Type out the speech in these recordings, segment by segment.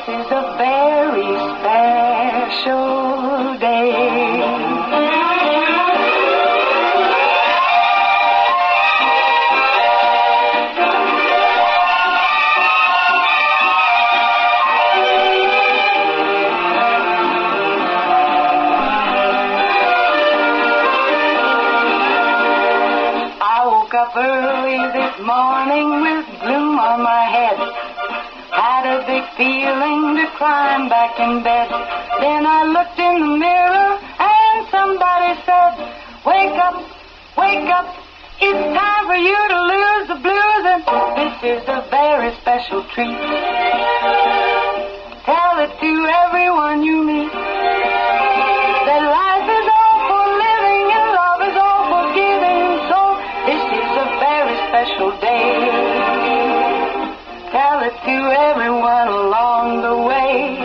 is a very special day. I woke up early this morning with gloom on my head. Had a big feeling to climb back in bed. Then I looked in the mirror and somebody said, wake up, it's time for you to lose the blues, and this is a very special treat. Tell it to everyone you meet, that life is all for living and love is all for giving, so this is a very special day. Tell it to everyone along the way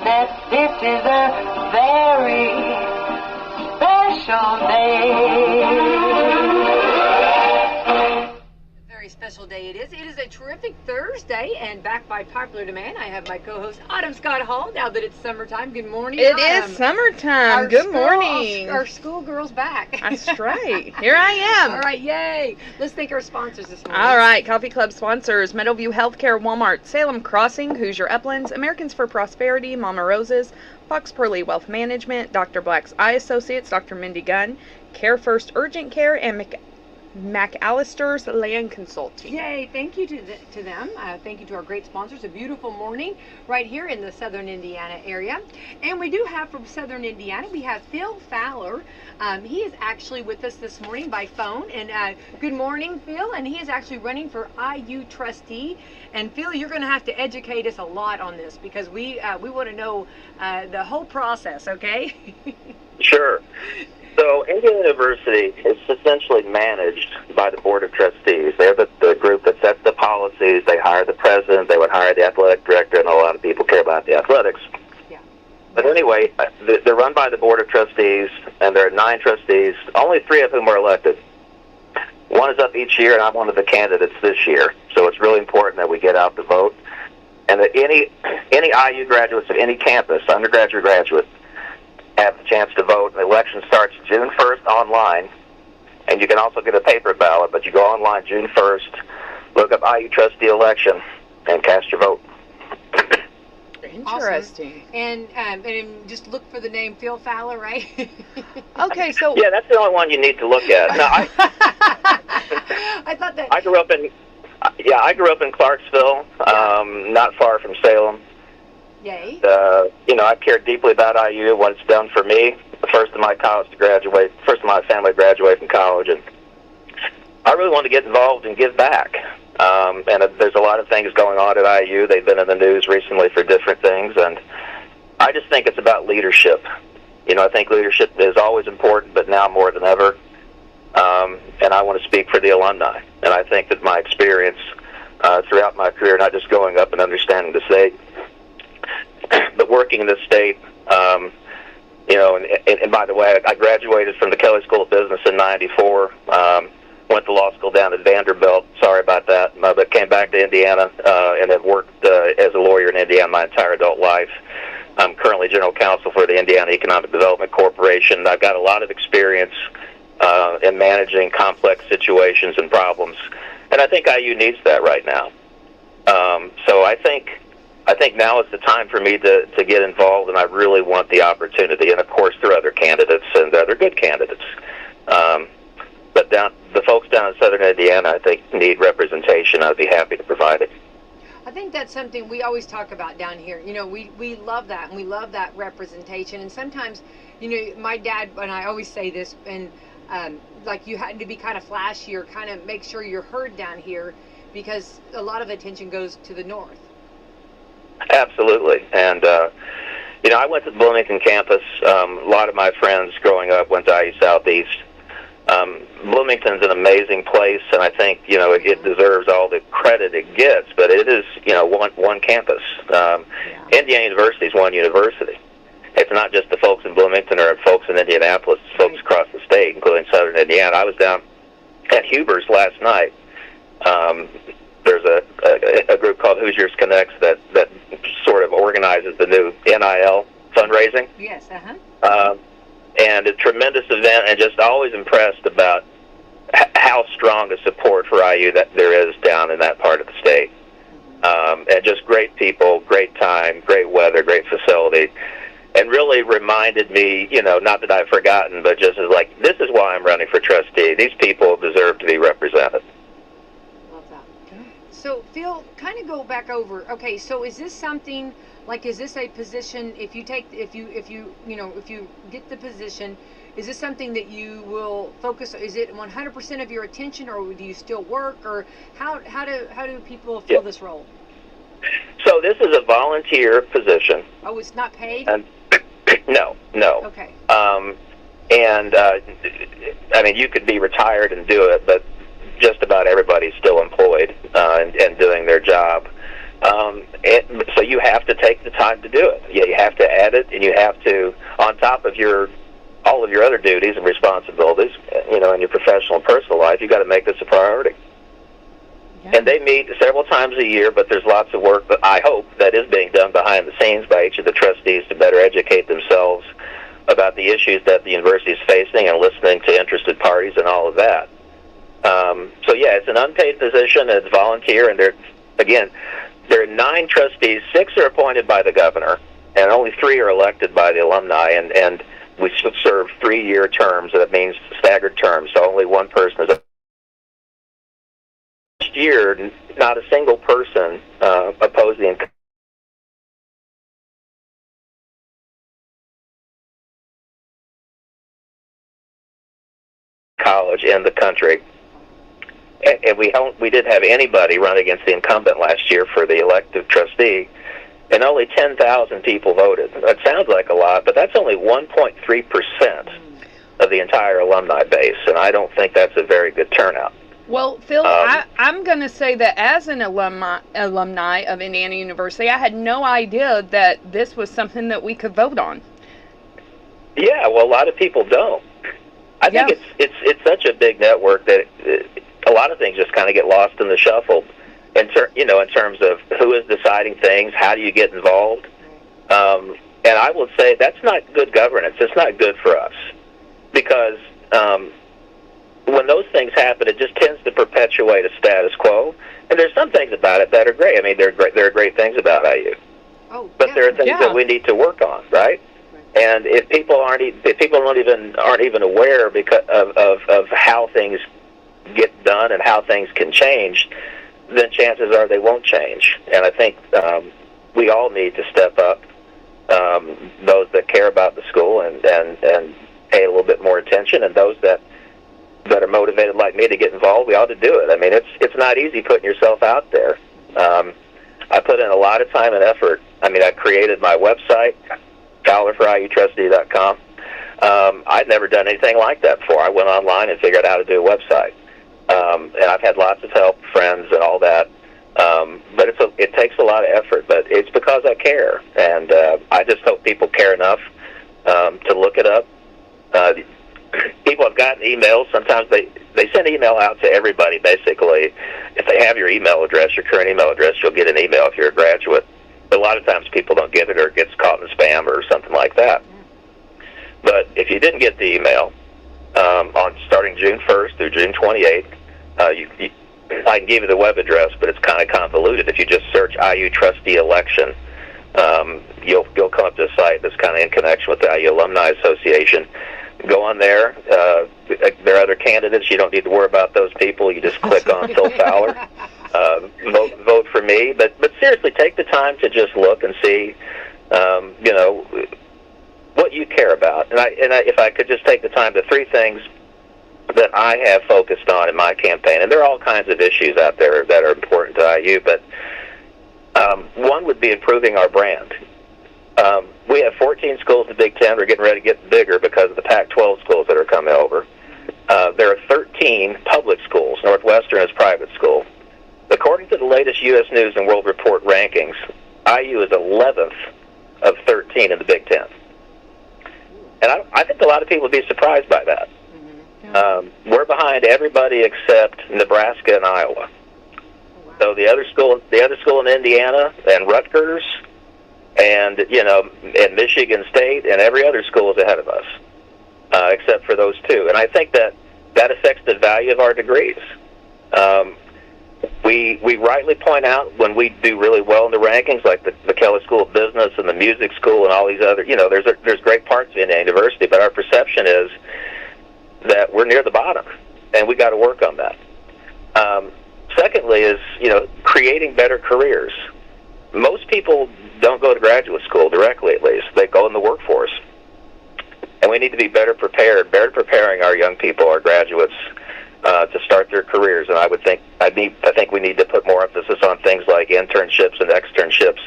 that this is a very special day. Very special day it is. It is a terrific Thursday, and back by popular demand, I have my co-host Autumn Scott Hall. Now that it's summertime, good morning. It is summertime. Good morning. Our schoolgirl's back. That's right. Here I am. All right, yay. Let's thank our sponsors this morning. All right, Coffee Club sponsors: Meadowview Healthcare, Walmart, Salem Crossing, Hoosier Uplands, Americans for Prosperity, Mama Rose's, Fox Perley Wealth Management, Dr. Black's Eye Associates, Dr. Mindy Gunn, Care First Urgent Care, and McAllister's Land Consulting. Yay, thank you to them. Thank you to our great sponsors. A beautiful morning right here in the southern Indiana area. And we do have from southern Indiana, we have Phil Fowler. He is actually with us this morning by phone. And good morning, Phil. And he is actually running for IU trustee. And Phil, you're going to have to educate us a lot on this because we want to know the whole process, okay? Sure. So Indiana University is essentially managed by the Board of Trustees. They're the group that sets the policies. They hire the president. They would hire the athletic director, and a lot of people care about the athletics. Yeah. But anyway, they're run by the Board of Trustees, and there are 9 trustees, only 3 of whom are elected. One is up each year, and I'm one of the candidates this year. So it's really important that we get out the vote, and that any IU graduates of any campus, undergraduate, graduate, have the chance to vote. The election starts June 1st online, and you can also get a paper ballot, but you go online June 1st, look up IU trustee election, and cast your vote. Interesting. Awesome. And just look for the name Phil Fowler, right? Okay, so Yeah, that's the only one you need to look at. Now, I thought that. I grew up in Clarksville, not far from Salem. Yay. I care deeply about IU, what it's done for me. The first of my family to graduate from college, and I really want to get involved and give back. And there's a lot of things going on at IU. They've been in the news recently for different things, and I just think it's about leadership. I think leadership is always important, but now more than ever. And I want to speak for the alumni. And I think that my experience throughout my career, not just going up and understanding the state, but working in the state, and by the way, I graduated from the Kelley School of Business in '94, went to law school down at Vanderbilt, sorry about that, but came back to Indiana and have worked as a lawyer in Indiana my entire adult life. I'm currently general counsel for the Indiana Economic Development Corporation. I've got a lot of experience in managing complex situations and problems, and I think IU needs that right now. So I think now is the time for me to get involved, and I really want the opportunity. And, of course, there are other candidates, and they're good candidates. But the folks down in southern Indiana, I think, need representation. I'd be happy to provide it. I think that's something we always talk about down here. We love that, and we love that representation. And sometimes, my dad and I always say this, and you had to be kind of flashy or kind of make sure you're heard down here because a lot of attention goes to the north. Absolutely. And, I went to the Bloomington campus. A lot of my friends growing up went to IU Southeast. Bloomington's an amazing place, and I think, it deserves all the credit it gets, but it is, one campus. Indiana University is one university. It's not just the folks in Bloomington or folks in Indianapolis, it's folks across the state, including southern Indiana. I was down at Huber's last night. There's a group called Hoosiers Connects that sort of organizes the new NIL fundraising. Yes, And a tremendous event, and just always impressed about how strong a support for IU that there is down in that part of the state. And just great people, great time, great weather, great facility, and really reminded me, not that I've forgotten, but just as like, this is why I'm running for trustee. These people deserve to be represented. Love that. So, Phil, kind of go back over. Okay, so is this something like, is this a position? If you get the position, is this something that you will focus? Is it 100% of your attention, or do you still work, or how do people fill this role? So this is a volunteer position. Oh, it's not paid? And no. Okay. I mean, you could be retired and do it, but just about everybody's still employed and doing their job. So you have to take the time to do it. Yeah, you have to add it, and you have to, on top of all of your other duties and responsibilities, in your professional and personal life, you got to make this a priority. Yeah. And they meet several times a year, but there's lots of work that I hope that is being done behind the scenes by each of the trustees to better educate themselves about the issues that the university is facing and listening to interested parties and all of that. So yeah, it's an unpaid position, it's volunteer, and there are 9 trustees. 6 are appointed by the governor, and only 3 are elected by the alumni, and we serve 3-year terms. That means staggered terms, so only one person is. Last year, not a single person opposed the college in the country. And we didn't have anybody run against the incumbent last year for the elected trustee, and only 10,000 people voted. That sounds like a lot, but that's only 1.3% of the entire alumni base, and I don't think that's a very good turnout. Well, Phil, I'm going to say that as an alumni of Indiana University, I had no idea that this was something that we could vote on. Yeah, well, a lot of people don't. I think it's such a big network that a lot of things just kind of get lost in the shuffle. In terms of who is deciding things, how do you get involved, and I will say that's not good governance. It's not good for us because when those things happen, it just tends to perpetuate a status quo. And there's some things about it that are great. I mean, there are great things about IU, but there are things that we need to work on, right? And if people aren't even aware because of how things get done and how things can change, then chances are they won't change. And I think we all need to step up, those that care about the school and pay a little bit more attention, and those that are motivated like me to get involved, we ought to do it. I mean, it's not easy putting yourself out there. I put in a lot of time and effort. I mean, I created my website, scholarforiutrustee.com. I'd never done anything like that before. I went online and figured out how to do a website. And I've had lots of help, friends, and all that. But it takes a lot of effort. But it's because I care, and I just hope people care enough to look it up. People have gotten emails. Sometimes they send email out to everybody, basically. If they have your email address, your current email address, you'll get an email if you're a graduate. But a lot of times people don't get it, or it gets caught in spam or something like that. But if you didn't get the email, on starting June 1st through June 28th, I can give you the web address, but it's kind of convoluted. If you just search IU Trustee Election, you'll come up to a site that's kind of in connection with the IU Alumni Association. Go on there. There are other candidates. You don't need to worry about those people. You just click on Phil Fowler. Vote for me. But seriously, take the time to just look and see, what you care about. And if I could just take the time, the 3 things that I have focused on in my campaign, and there are all kinds of issues out there that are important to IU, but one would be improving our brand. We have 14 schools in the Big Ten. We're getting ready to get bigger because of the Pac-12 schools that are coming over. There are 13 public schools. Northwestern is private school. According to the latest U.S. News and World Report rankings, IU is 11th of 13 in the Big Ten. And I think a lot of people would be surprised by that. We're behind everybody except Nebraska and Iowa. So the other school in Indiana and Rutgers And, and Michigan State and every other school is ahead of us, except for those two. And I think that affects the value of our degrees. We rightly point out when we do really well in the rankings, like the Kelley School of Business and the Music School and all these other, there's great parts of Indiana University, but our perception is that we're near the bottom, and we got to work on that. Secondly is, creating better careers. Most people don't go to graduate school directly, at least. They go in the workforce. And we need to be better preparing our young people, our graduates, to start their careers. And I think we need to put more emphasis on things like internships and externships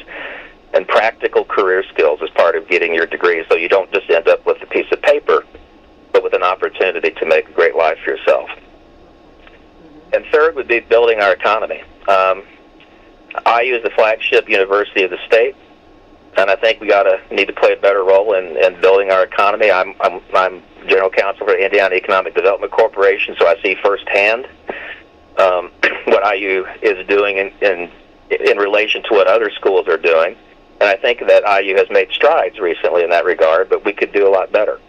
and practical career skills as part of getting your degree, so you don't just end up with a piece of paper, but with an opportunity to make a great life for yourself. And third would be building our economy. IU is the flagship university of the state, and I think we need to play a better role in building our economy. I'm general counsel for the Indiana Economic Development Corporation, so I see firsthand what IU is doing in relation to what other schools are doing. And I think that IU has made strides recently in that regard, but we could do a lot better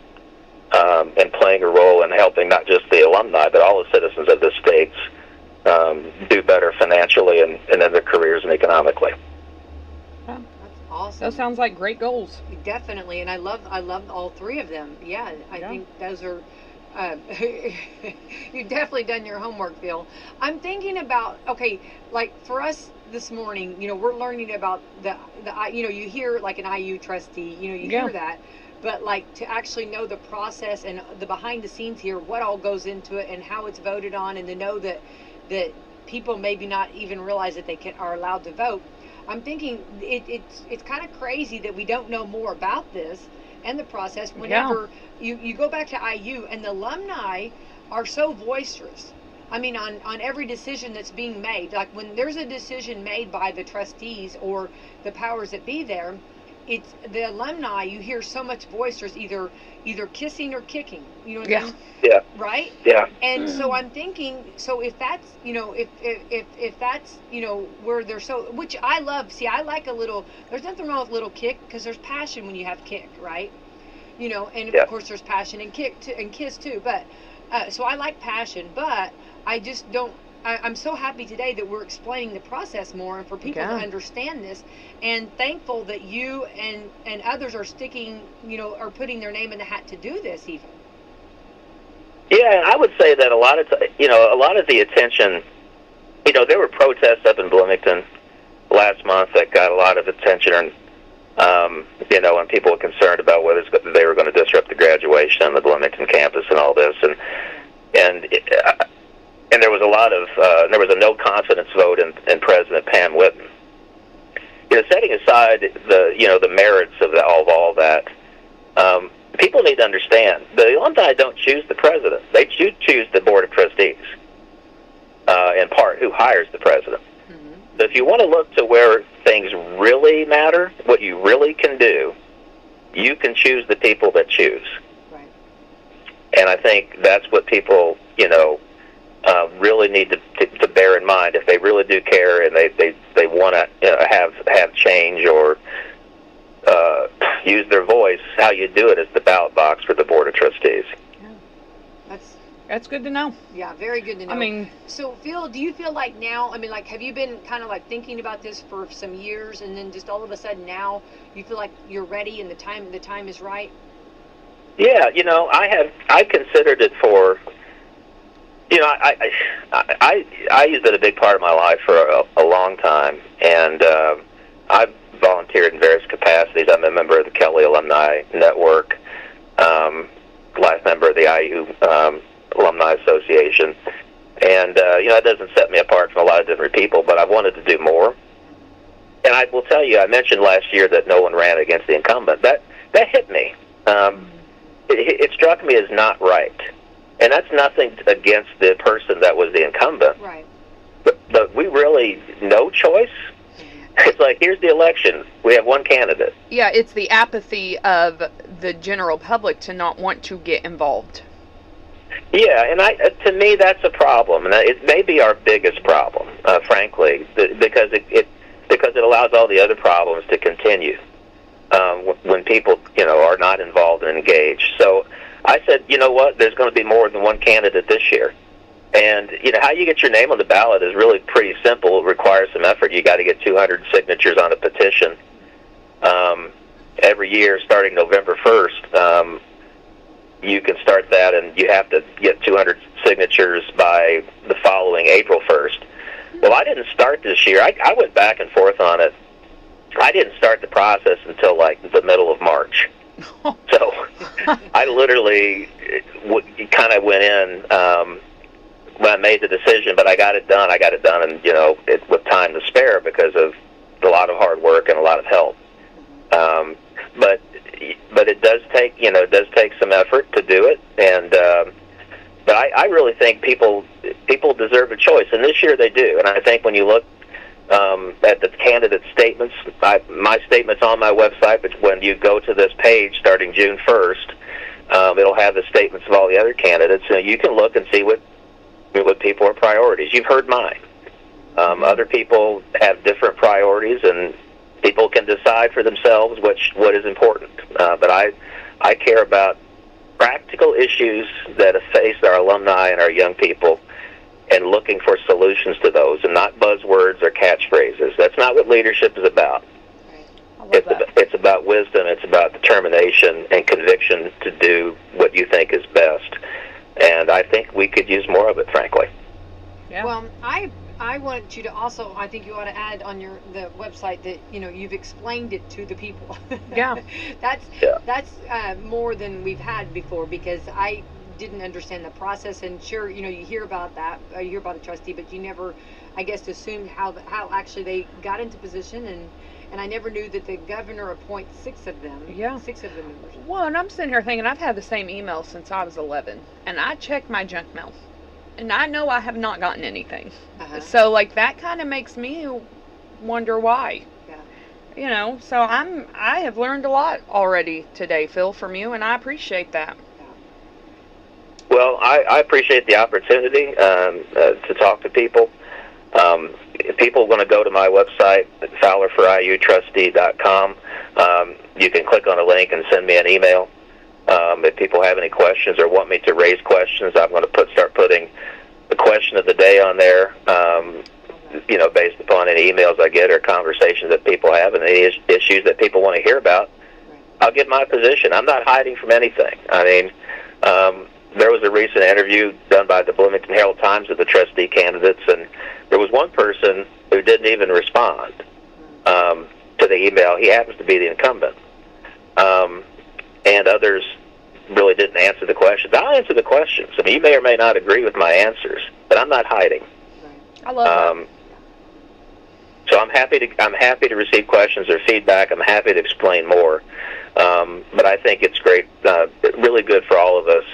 in playing a role in helping not just the alumni, but all the citizens of the states do better financially and in their careers and economically. That's awesome. That sounds like great goals. Definitely, and I love all three of them. Yeah, I think those are. You've definitely done your homework, Phil. I'm thinking about, okay, like for us this morning, we're learning about the you hear like an IU trustee, you hear that, but like to actually know the process and the behind the scenes here, what all goes into it and how it's voted on, and to know that people maybe not even realize that they are allowed to vote. I'm thinking it's kind of crazy that we don't know more about this and the process whenever you go back to IU, and the alumni are so boisterous. I mean, on every decision that's being made, like when there's a decision made by the trustees or the powers that be there, it's the alumni, you hear so much boisterous, either kissing or kicking, you know what I mean? Yeah. Right? Yeah. And so I'm thinking, so if that's, if that's, where they're so, which I love, I like a little, there's nothing wrong with a little kick, because there's passion when you have kick, right? And of course there's passion and kick too, and kiss too, but, so I like passion, but I just don't, I'm so happy today that we're explaining the process more and for people to understand this, and thankful that you and others are sticking, are putting their name in the hat to do this even. Yeah, I would say that a lot of the attention, there were protests up in Bloomington last month that got a lot of attention, and and people were concerned about whether they were going to disrupt the graduation on the Bloomington campus and all this, and there was a lot of there was a no confidence vote in President Pam Whitten. Setting aside the merits of all that, people need to understand the alumni don't choose the president; they choose the board of trustees. In part, who hires the president. Mm-hmm. So if you want to look to where things really matter, what you really can do, you can choose the people that choose. Right. And I think that's what people really need to bear in mind if they really do care and they want to have change or use their voice. How you do it is the ballot box for the board of trustees. Yeah. That's good to know. Yeah, very good to know. I mean, so Phil, do you feel like now, have you been kind of like thinking about this for some years, and then just all of a sudden now you feel like you're ready and the time is right? Yeah, I considered it for. I used it a big part of my life for a long time, and I've volunteered in various capacities. I'm a member of the Kelley Alumni Network, life member of the IU Alumni Association, and that doesn't set me apart from a lot of different people, but I've wanted to do more. And I will tell you, I mentioned last year that no one ran against the incumbent. That hit me. It struck me as not right. And that's nothing against the person that was the incumbent. Right. But we really, no choice. It's like, here's the election. We have one candidate. Yeah, it's the apathy of the general public to not want to get involved. Yeah, and to me, that's a problem. And it may be our biggest problem, frankly, because it allows all the other problems to continue. when people, are not involved and engaged. So I said, you know what, there's going to be more than one candidate this year. And, how you get your name on the ballot is really pretty simple. It requires some effort. You got to get 200 signatures on a petition. Every year, starting November 1st, you can start that, and you have to get 200 signatures by the following April 1st. Well, I didn't start this year. I went back and forth on it. I didn't start the process until, the middle of March. So I literally kind of went in when I made the decision, but I got it done. I got it done, and with time to spare because of a lot of hard work and a lot of help. But it does take some effort to do it, and but I really think people deserve a choice, and this year they do. And I think when you look at the candidate statements, my statement's on my website, but when you go to this page starting June 1st, it'll have the statements of all the other candidates, and you can look and see what people are priorities. You've heard mine. Other people have different priorities, and people can decide for themselves what is important. But I care about practical issues that face our alumni and our young people, and looking for solutions to those, and not buzzwords or catchphrases. That's not what leadership is about. It's about wisdom. It's about determination and conviction to do what you think is best. And I think we could use more of it, frankly. Yeah. Well, I want you to also, I think you ought to add on the website that, you've explained it to the people. Yeah. That's more than we've had before, because I didn't understand the process. And sure, you hear about that, you hear about a trustee, but you never, I guess, assumed how actually they got into position. And I never knew that the governor appoints 6 of them. Yeah. 6 of the members. Well, and I'm sitting here thinking, I've had the same email since I was 11, and I check my junk mail, and I know I have not gotten anything. So that kind of makes me wonder why. Yeah. So I have learned a lot already today, Phil, from you, and I appreciate that. Well, I appreciate the opportunity to talk to people. If people want to go to my website at FowlerForIUTrustee.com, you can click on a link and send me an email. If people have any questions or want me to raise questions, I'm going to start putting the question of the day on there, based upon any emails I get or conversations that people have and any issues that people want to hear about. I'll give my position. I'm not hiding from anything. I mean, there was a recent interview done by the Bloomington Herald-Times of the trustee candidates, and there was one person who didn't even respond to the email. He happens to be the incumbent. And others really didn't answer the questions. I'll answer the questions. I mean, you may or may not agree with my answers, but I'm not hiding. I love that. So I'm happy to receive questions or feedback. I'm happy to explain more. But I think it's great, really good for all of us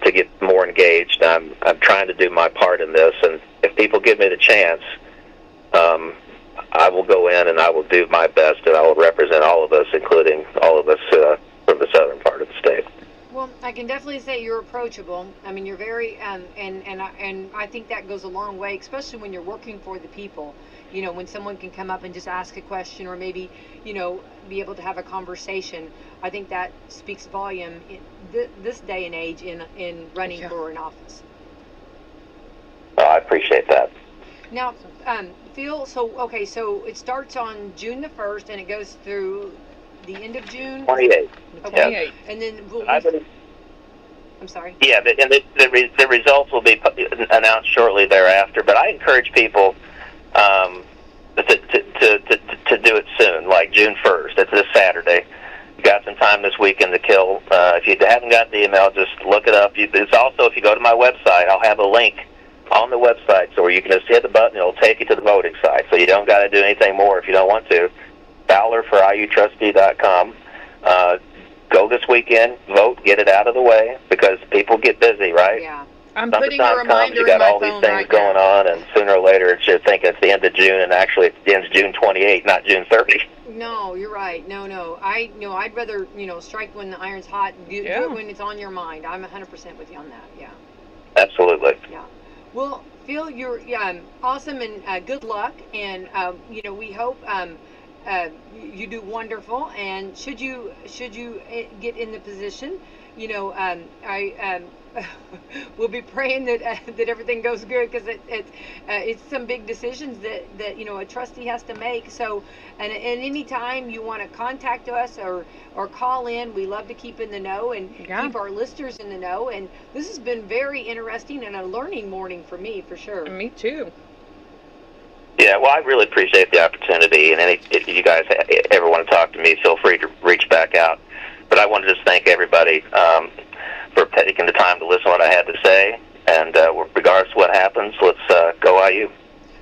to get more engaged. I'm trying to do my part in this, and if people give me the chance, I will go in and I will do my best, and I will represent all of us, including all of us from the southern part of the state. Well, I can definitely say you're approachable. I mean, you're very, and I think that goes a long way, especially when you're working for the people. When someone can come up and just ask a question, or maybe, be able to have a conversation. I think that speaks volume in this day and age in running for an office. Well, I appreciate that. Now, Phil, so it starts on June the 1st, and it goes through the end of June? 28th. Okay. Yes. And then I'm sorry? Yeah, and the results will be announced shortly thereafter, but I encourage people to do it soon, like June 1st. It's this Saturday. You got some time this weekend to kill. If you haven't got the email, just look it up. It's also, if you go to my website, I'll have a link on the website, so where you can just hit the button, it'll take you to the voting site. So you don't got to do anything more if you don't want to. FowlerForIUTrustee.com. Go this weekend, vote, get it out of the way, because people get busy, right? Yeah. I'm putting a reminder you got in my all phone these things right going now. on, and sooner or later you're thinking it's the end of June, and actually it ends June 28th, not June 30th. No, you're right. No. I'd rather, strike when the iron's hot. Do it when it's on your mind. I'm 100% with you on that. Yeah. Absolutely. Yeah. Well, Phil, you're awesome, and good luck. And we hope you do wonderful, and should you get in the position, you know, I we'll be praying that that everything goes good, because it's some big decisions that you know a trustee has to make. So, and any time you want to contact us or call in, we love to keep in the know and keep our listeners in the know. And this has been very interesting and a learning morning for me, for sure. Me too. Yeah, well, I really appreciate the opportunity, and if you guys ever want to talk to me, feel free to reach back out. But I want to just thank everybody for taking the time to listen to what I had to say, and regardless of what happens, let's go IU.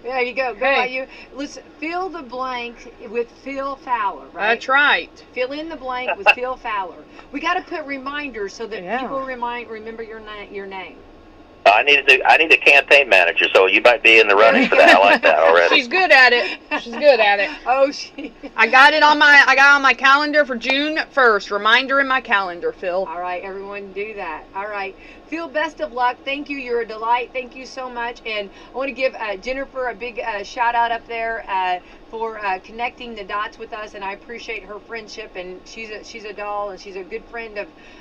There you go. Go IU. Listen, fill the blank with Phil Fowler, right? That's right. Fill in the blank with Phil Fowler. We got to put reminders so that people remember your name. I need a campaign manager, so you might be in the running for that. I like that already. She's good at it. She's good at it. Oh, I got it on my calendar for June 1st. Reminder in my calendar, Phil. All right, everyone, do that. All right, Phil, best of luck. Thank you. You're a delight. Thank you so much. And I want to give Jennifer a big shout out up there for connecting the dots with us, and I appreciate her friendship. And she's a doll, and she's a good friend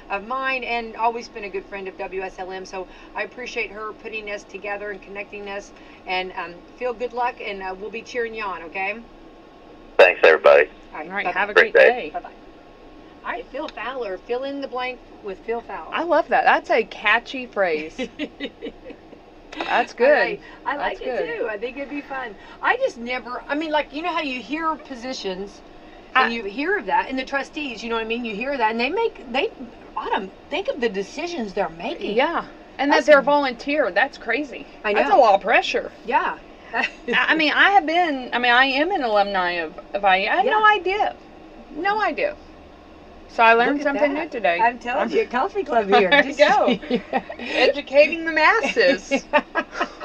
of mine, and always been a good friend of WSLM. So I appreciate her putting us together and connecting us. And Phil, good luck, and we'll be cheering you on. Okay. Thanks, everybody. All right. Bye-bye. Have a great day. Bye bye. All right, Phil Fowler. Fill in the blank with Phil Fowler. I love that. That's a catchy phrase. That's good. Right. I like it too. I think it'd be fun. I just never, I mean, like, you know how you hear positions and you hear of that, and the trustees, you know what I mean? You hear that, and Autumn, think of the decisions they're making. Yeah. And that they're volunteer. That's crazy. I know. That's a lot of pressure. Yeah. I am an alumni of IU. I had no idea. No idea. So I learned something new today. I'm telling you, coffee club here. There you go. Educating the masses.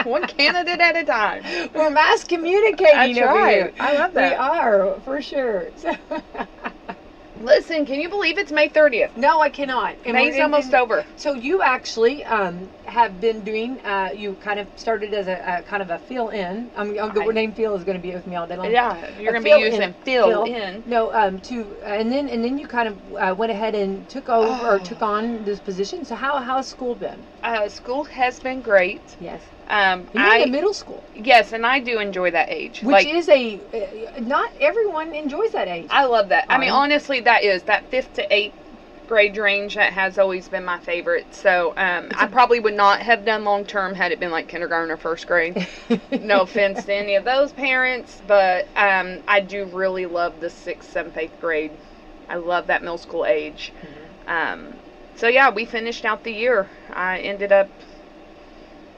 One candidate at a time. We're mass communicating over here. I love that. We are, for sure. Listen, can you believe it's May 30th? No, I cannot. May's almost over. So you actually have been doing, you kind of started as a kind of a fill-in. The name Phil is going to be with me all day long. Yeah, you're going to be using fill-in. No, and then you kind of went ahead and took over or took on this position. So how's school been? School has been great. Yes. You're in middle school. Yes, and I do enjoy that age. Which is not everyone enjoys that age. I love that. I mean, honestly, that 5th to 8th grade range that has always been my favorite. So I probably would not have done long term had it been like kindergarten or 1st grade. No offense to any of those parents, but I do really love the 6th, 7th, 8th grade. I love that middle school age. So yeah, we finished out the year. I ended up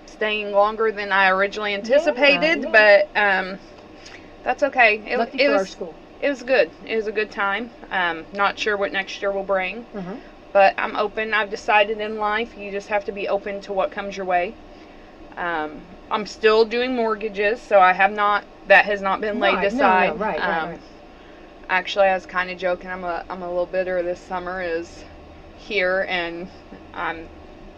staying longer than I originally anticipated, but that's okay. It was school. It was good. It was a good time. Not sure what next year will bring, but I'm open. I've decided in life you just have to be open to what comes your way. I'm still doing mortgages, so that has not been laid aside. No, right. Actually, I was kind of joking. I'm a little bitter this summer is here, and I'm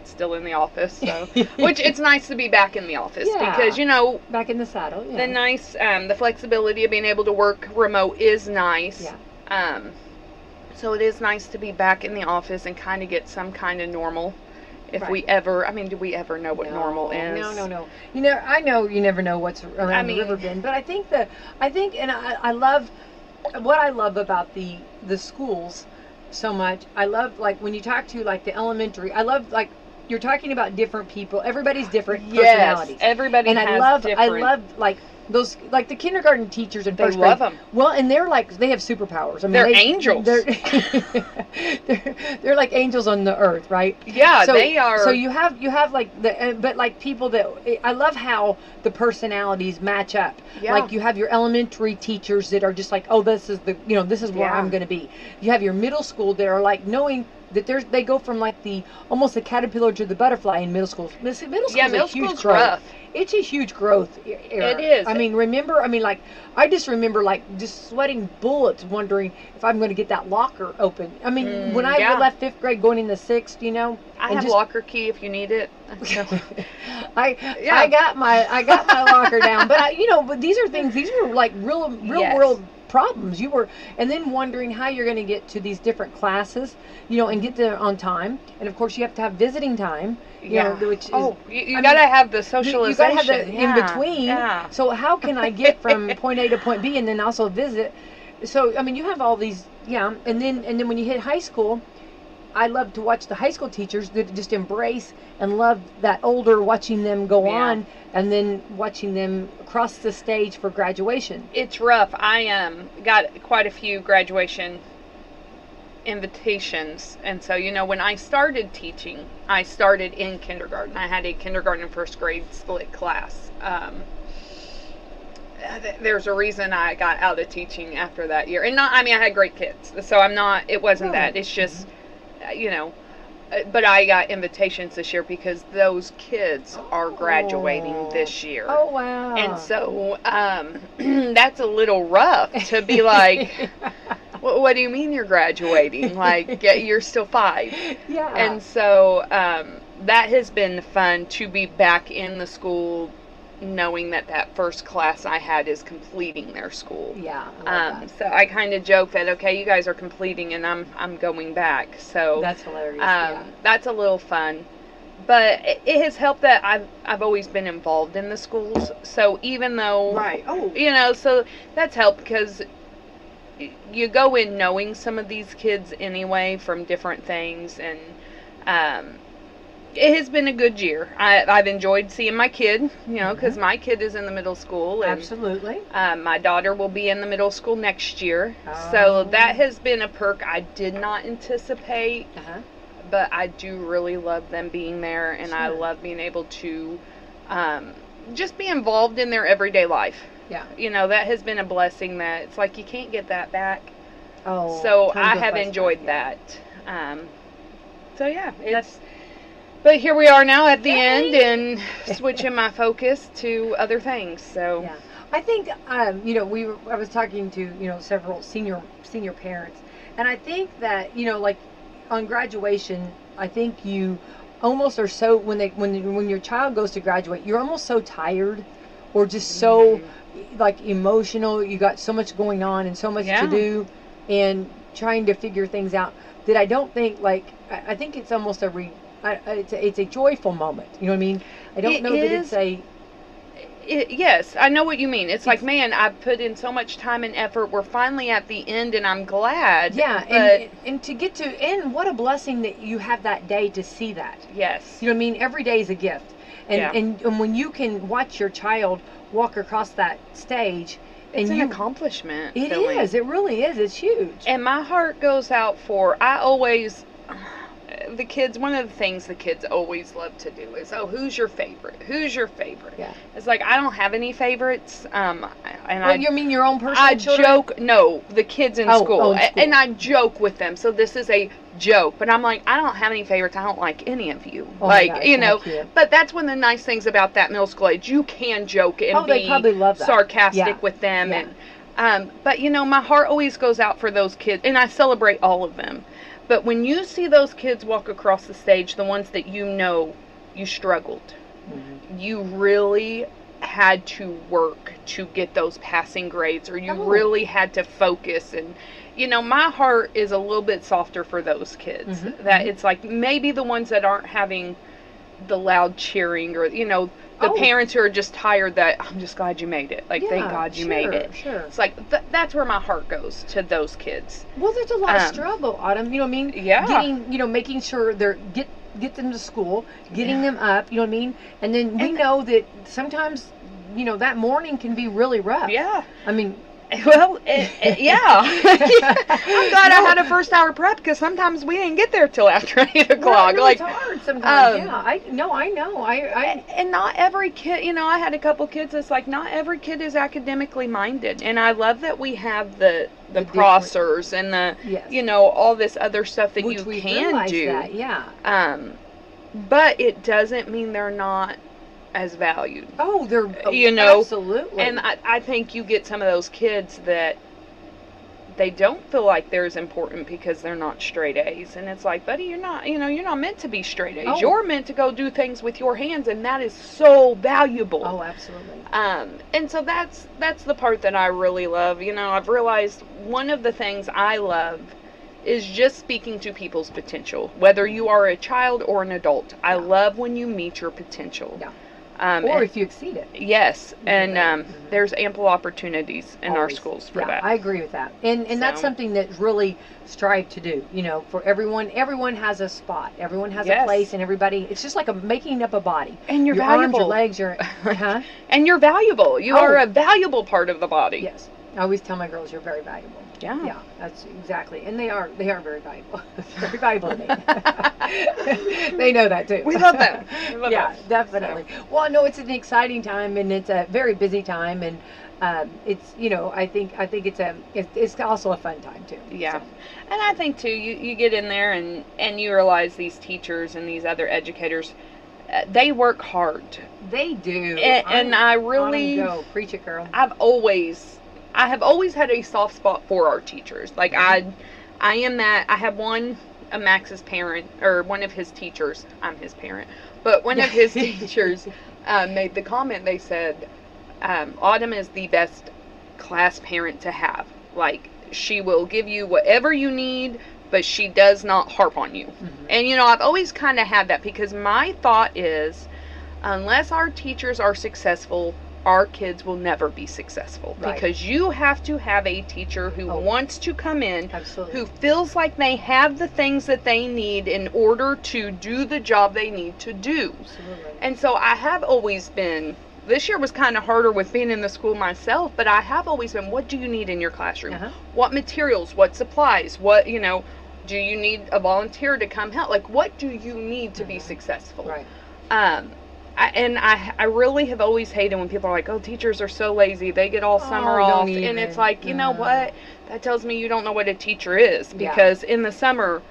still in the office, so which it's nice to be back in the office because back in the saddle. The flexibility of being able to work remote is nice. So it is nice to be back in the office and kind of get some kind of normal. If we ever, do we ever know what normal is? No. I know you never know what's around the river bend, but I think I love what I love about the schools so much. I love, like, when you talk to, like, the elementary, I love, like, you're talking about different people. Everybody's different personalities. Yes, everybody has different. I love, like, those, like, the kindergarten teachers and first grade. Love them. Well, and they're like, they have superpowers. I mean, they're angels. They're like angels on the earth, right? Yeah, they are. So you have like but like people that, I love how the personalities match up. Yeah. Like you have your elementary teachers that are just like, oh, this is where I'm going to be. You have your middle school that are like knowing that they go from like almost the caterpillar to the butterfly in middle school. Middle school is huge growth. Rough. It's a huge growth era. It is. I just remember like just sweating bullets wondering if I'm going to get that locker open. I mean, when I left 5th grade going into 6th, I have a locker key if you need it. I got my locker down, but but these were like real Yes. world problems. And then wondering how you're going to get to these different classes, and get there on time. And of course, you have to have visiting time. Which is, you got to have the socialization. You got to have the in between. Yeah. So how can I get from point A to point B and then also visit? So you have all these, and then when you hit high school, I love to watch the high school teachers that just embrace and love that older, watching them go on, and then watching them cross the stage for graduation. It's rough. I got quite a few graduation invitations, and so when I started teaching, I started in kindergarten. I had a kindergarten and first grade split class. There's a reason I got out of teaching after that year, and I had great kids, so it wasn't that. It's just but I got invitations this year because those kids are graduating this year. Oh, wow. And so that's a little rough to be like, what do you mean you're graduating? Like, you're still 5. Yeah. And so that has been fun to be back in the school, knowing that first class I had is completing their school. Yeah. I love that. So I kind of joke that, okay, you guys are completing and I'm going back. So that's hilarious. That's a little fun. But it has helped that I've always been involved in the schools. So even though, right. Oh. So that's helped because you go in knowing some of these kids anyway from different things, and it has been a good year. I've enjoyed seeing my kid, because my kid is in the middle school. And, absolutely. My daughter will be in the middle school next year. So that has been a perk I did not anticipate. But I do really love them being there, and I love being able to just be involved in their everyday life. Yeah. That has been a blessing that it's like you can't get that back. Oh. So I have enjoyed that. So yeah, but here we are now at the end and switching my focus to other things. So yeah, I think I was talking to several senior parents, and I think that like on graduation, I think you almost are so when your child goes to graduate, you're almost so tired or just so like emotional. You got so much going on and so much to do and trying to figure things out that I don't think I think it's almost it's a joyful moment. You know what I mean? I don't know that it's a... yes, I know what you mean. It's like, man, I've put in so much time and effort. We're finally at the end, and I'm glad. Yeah, and to get to end, what a blessing that you have that day to see that. Yes. You know what I mean? Every day is a gift. And when you can watch your child walk across that stage... It's an accomplishment. It is. It really is. It's huge. And my heart goes out the kids, one of the things the kids always love to do is, who's your favorite? Who's your favorite? Yeah. It's like, I don't have any favorites. You mean your own personal children? No, the kids in school. In school. And I joke with them. So this is a joke. But I'm like, I don't have any favorites. I don't like any of you. Oh my gosh, but that's one of the nice things about that middle school age. You can joke and be they probably love that. sarcastic with them. Yeah. And but my heart always goes out for those kids. And I celebrate all of them. But when you see those kids walk across the stage, the ones that you struggled, you really had to work to get those passing grades, or you really had to focus. And, my heart is a little bit softer for those kids. That it's like maybe the ones that aren't having the loud cheering, or, the parents who are just tired that, I'm just glad you made it. Like, thank God you made it. Sure. It's like, that's where my heart goes, to those kids. Well, there's a lot of struggle, Autumn. You know what I mean? Yeah. Getting, making sure get them to school, getting them up, you know what I mean? And then we know that sometimes, that morning can be really rough. Yeah. I mean... Well, yeah. I'm glad I had a first hour prep, because sometimes we didn't get there till after 8 o'clock. No, it's hard sometimes. I know. And not every kid, I had a couple kids that's like, not every kid is academically minded. And I love that we have the prosers and the, all this other stuff that you can do. That, yeah. But it doesn't mean they're not as valued. Oh, they're absolutely. Absolutely. And I think you get some of those kids that they don't feel like they're as important because they're not straight A's. And it's like, buddy, you're not meant to be straight A's. Oh. You're meant to go do things with your hands, and that is so valuable. Oh, absolutely. And so that's the part that I really love. I've realized one of the things I love is just speaking to people's potential, whether you are a child or an adult. I love when you meet your potential. Yeah. Or if you exceed it. Yes, and there's ample opportunities in our schools for that. I agree with that. And that's something that really strive to do, for everyone. Everyone has a spot. Everyone has a place, and everybody, it's just like making up a body. And you're your valuable. Arms, your legs, your, And you're valuable. You are a valuable part of the body. Yes. I always tell my girls, you're very valuable. Yeah. Yeah, that's exactly. And they are very valuable. Very valuable to me. They know that too. We love them. Definitely. So. Well, no, it's an exciting time, and it's a very busy time, and it's, I think it's also a fun time too. Yeah. So. And I think too, you get in there and you realize these teachers and these other educators, they work hard. They do. And I really go preach it, girl. I have always had a soft spot for our teachers. Like I am that. I have a Max's parent, or one of his teachers. I'm his parent, but one of his teachers made the comment. They said, Autumn is the best class parent to have. Like, she will give you whatever you need, but she does not harp on you. Mm-hmm. And I've always kind of had that, because my thought is, unless our teachers are successful, our kids will never be successful. Right. Because you have to have a teacher who wants to come in, absolutely, who feels like they have the things that they need in order to do the job they need to do. Absolutely. And so I have always been, this year was kind of harder with being in the school myself, but I have always been, what do you need in your classroom? Uh-huh. What materials, what supplies, what, do you need a volunteer to come help? Like, what do you need to be successful? Right. I really have always hated when people are like, oh, teachers are so lazy, they get all summer off. And it's like, you know what? That tells me you don't know what a teacher is, because in the summer,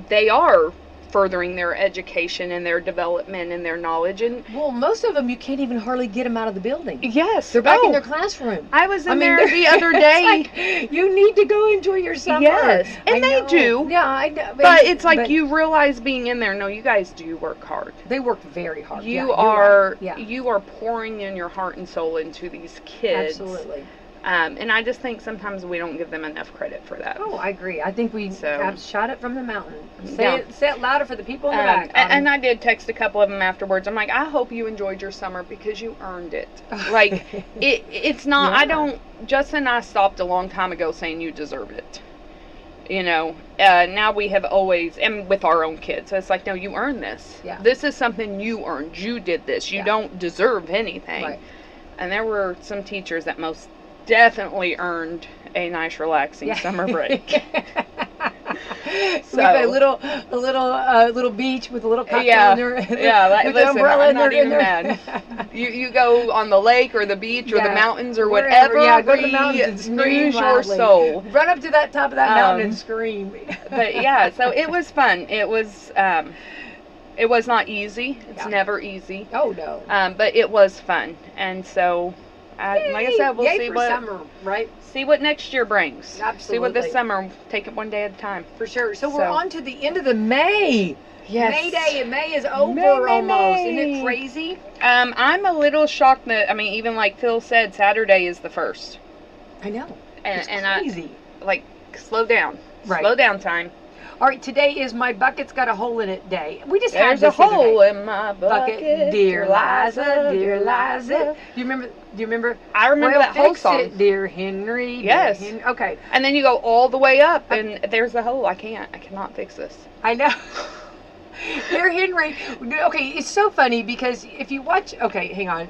they are furthering their education and their development and their knowledge. And well, most of them, you can't even hardly get them out of the building. Yes. They're back in their classroom. I was in there the other day. Like, you need to go enjoy your summer. Yes. And they do. Yeah, I know. But it's like, you realize being in there, no, you guys do work hard. They work very hard. You are pouring in your heart and soul into these kids. Absolutely. And I just think sometimes we don't give them enough credit for that. Oh, I agree. I think we have shot it from the mountain. Say it louder for the people in the back. And I did text a couple of them afterwards. I'm like, I hope you enjoyed your summer, because you earned it. Like, it's not, Justin and I stopped a long time ago saying you deserve it. Now we have always, and with our own kids, it's like, no, you earned this. Yeah. This is something you earned. You did this. You don't deserve anything. Right. And there were some teachers that most definitely earned a nice, relaxing summer break. So, a little beach with a little cocktail in there. With the umbrella I'm not even mad. You go on the lake or the beach or the mountains or whatever. Go to the mountains and scream your soul. Run up to that top of that mountain and scream. But so it was fun. It was not easy. It's never easy. Oh no. But it was fun, and so. Like I said, we'll see what summer, right? See what next year brings. Absolutely. See what this summer. Take it one day at a time. For sure. So we're on to the end of the May. Yes. May Day, and May is over almost. Isn't it crazy? I'm a little shocked that, even like Phil said, Saturday is the 1st. I know. It's crazy. Slow down. Right. Slow down time. All right, today is my bucket's got a hole in it day. We just There's had this a hole in my bucket, dear Liza, dear Liza. Do you remember? I remember that whole song. It, dear Henry. Yes. Dear okay. And then you go all the way up, and there's the hole. I cannot fix this. I know. Dear Henry. Okay, it's so funny because if you watch. Okay, hang on.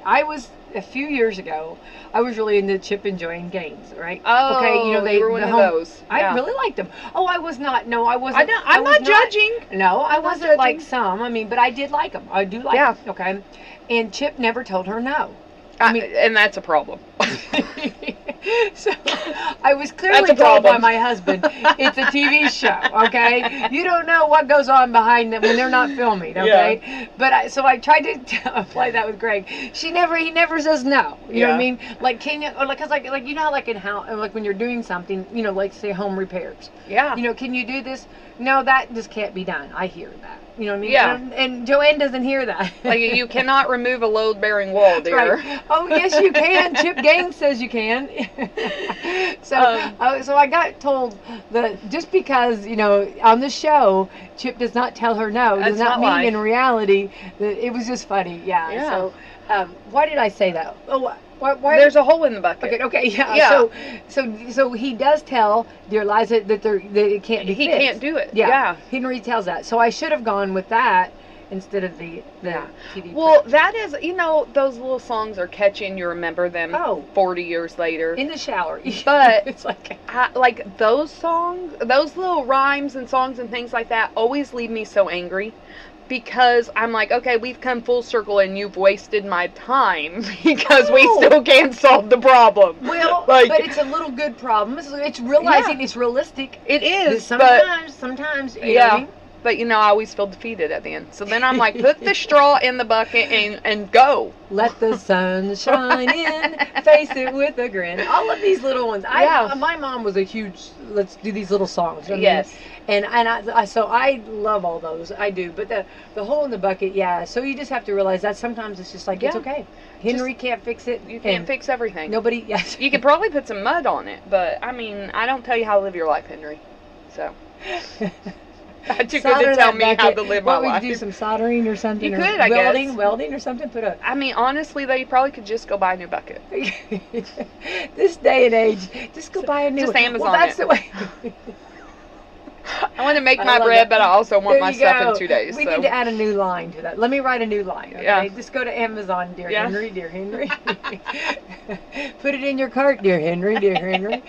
A few years ago, I was really into Chip and Joanne Gaines, right? Oh, okay, they were one of those. I really liked them. Oh, I was not. No, I wasn't. I'm not judging. No, I wasn't like some. But I did like them. I do like them. Okay. And Chip never told her no. And that's a problem. So I was clearly That's a told by problem. my husband, it's a TV show, okay? You don't know what goes on behind them when they're not filming, okay? But so I tried to play that with Greg. He never says no. You know what I mean? Like, can you, or like, cause like you know how like in how, like when you're doing something, you know, like say home repairs. Yeah. You know, can you do this? No, that just can't be done. I hear that. You know what I mean? Yeah. And Joanne doesn't hear that. Like, you cannot remove a load-bearing wall, dear. Right. Oh, yes, you can. Chip Gaines says you can. So I got told that just because, you know, on the show, Chip does not tell her no, does That's not not mean life. in reality that it was just funny. Yeah. Yeah. So why did I say that? Oh, why? There's a hole in the bucket. Okay, yeah. Yeah. So he does tell dear Liza that it can't be He fixed. can't do it. Yeah. Yeah. Henry tells that. So I should have gone with that instead of the TV. Well, that is, you know, those little songs are catchy and you remember them Oh. 40 years later. in the shower. But it's like like those songs, those little rhymes and songs and things like that always leave me so angry. Because I'm like, okay, we've come full circle and you've wasted my time because we still can't solve the problem. well, like, but it's a little good problem. It's realizing it's realistic. it is, Sometimes, you know what I mean? But you know, I always feel defeated at the end. So then I'm like, put the straw in the bucket and go. Let the sun shine in, face it with a grin. All of these little ones. My mom was a huge, let's do these little songs. You know what I mean? Yes. And I love all those. I do. But the hole in the bucket, yeah. So you just have to realize that sometimes it's just like, it's okay. Henry can't fix it. You can't fix everything. Nobody, yes. You could probably put some mud on it, but I mean, I don't tell you how to live your life, Henry. So. Not too good to tell me how to live my life. Would you do some soldering or something? You or could, I guess. Welding or something? I mean, honestly, though, you probably could just go buy a new bucket. This day and age, just go buy a new Just one. Amazon Well, that's it. the way. I want to make I my love bread, that. but I also want There my you stuff go. in 2 days. We so. need to add a new line to that. Let me write a new line. Okay? Yeah. Just go to Amazon, dear Yeah. Henry, dear Henry. Put it in your cart, dear Henry, dear Henry.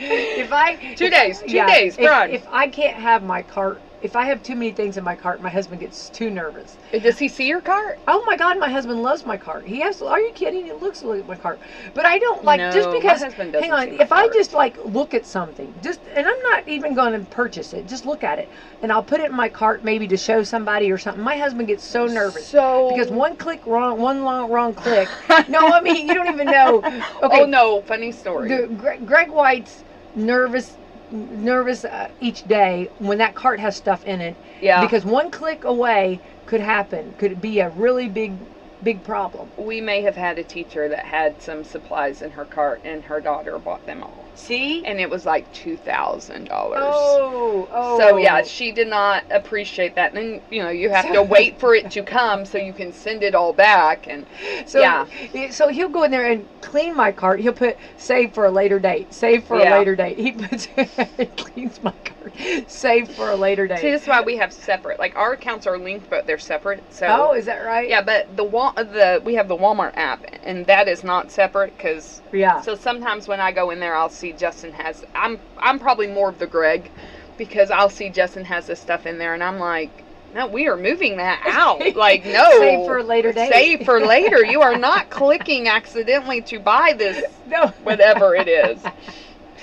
2 days. 2 days. Run. If I can't have my cart, if I have too many things in my cart, my husband gets too nervous. Does he see your cart? Oh my God, my husband loves my cart. He has. Are you kidding? He looks at my cart, but I don't like No, just my because. husband doesn't Hang on, see my if I cart. just like look at something, and I'm not even going to purchase it. Just look at it, and I'll put it in my cart maybe to show somebody or something. My husband gets so nervous because one click wrong, wrong click. No, I mean you don't even know. Okay. Oh no, funny story. Greg White's nervous each day when that cart has stuff in it. Yeah. Because one click away could be a really big problem. We may have had a teacher that had some supplies in her cart and her daughter bought them all. See? And it was like $2,000. Oh. So yeah, she did not appreciate that. And then, you know, you have to wait for it to come so you can send it all back. And So he'll go in there and clean my cart. He'll put save for a later date. Save for a later date. He puts he cleans my cart. Save for a later date. See, this is why we have separate. Like our accounts are linked, but they're separate. So oh, is that right? yeah, but we have the Walmart app, and that is not separate because So sometimes when I go in there, I'll see Justin has. I'm probably more of the Greg, because I'll see Justin has this stuff in there, and I'm like, no, we are moving that out. Like, no. Save for a later date. Save for later. You are not clicking accidentally to buy this. No. Whatever it is.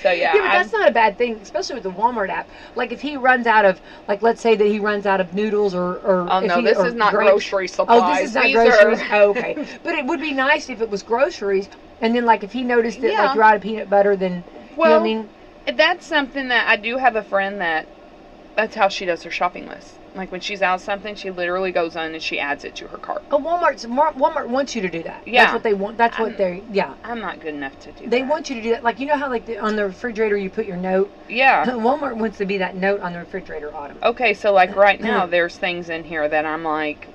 So yeah. Yeah, but that's not a bad thing, especially with the Walmart app. Like if he runs out of, like let's say that he runs out of noodles or oh no, this is not grapes. grocery supplies. Oh, this is not These groceries. are... Oh, okay. But it would be nice if it was groceries, and then like if he noticed that like you're out of peanut butter, then well, you know what I mean? That's something that I do have a friend that's how she does her shopping list. Like when she's out something, she literally goes on and she adds it to her cart. Oh, Walmart wants you to do that. Yeah. That's what they want. That's what they, I'm not good enough to do that. They want you to do that. Like, you know how like on the refrigerator you put your note? Yeah. Walmart wants to be that note on the refrigerator autumn. Okay, so like right now there's things in here that I'm like,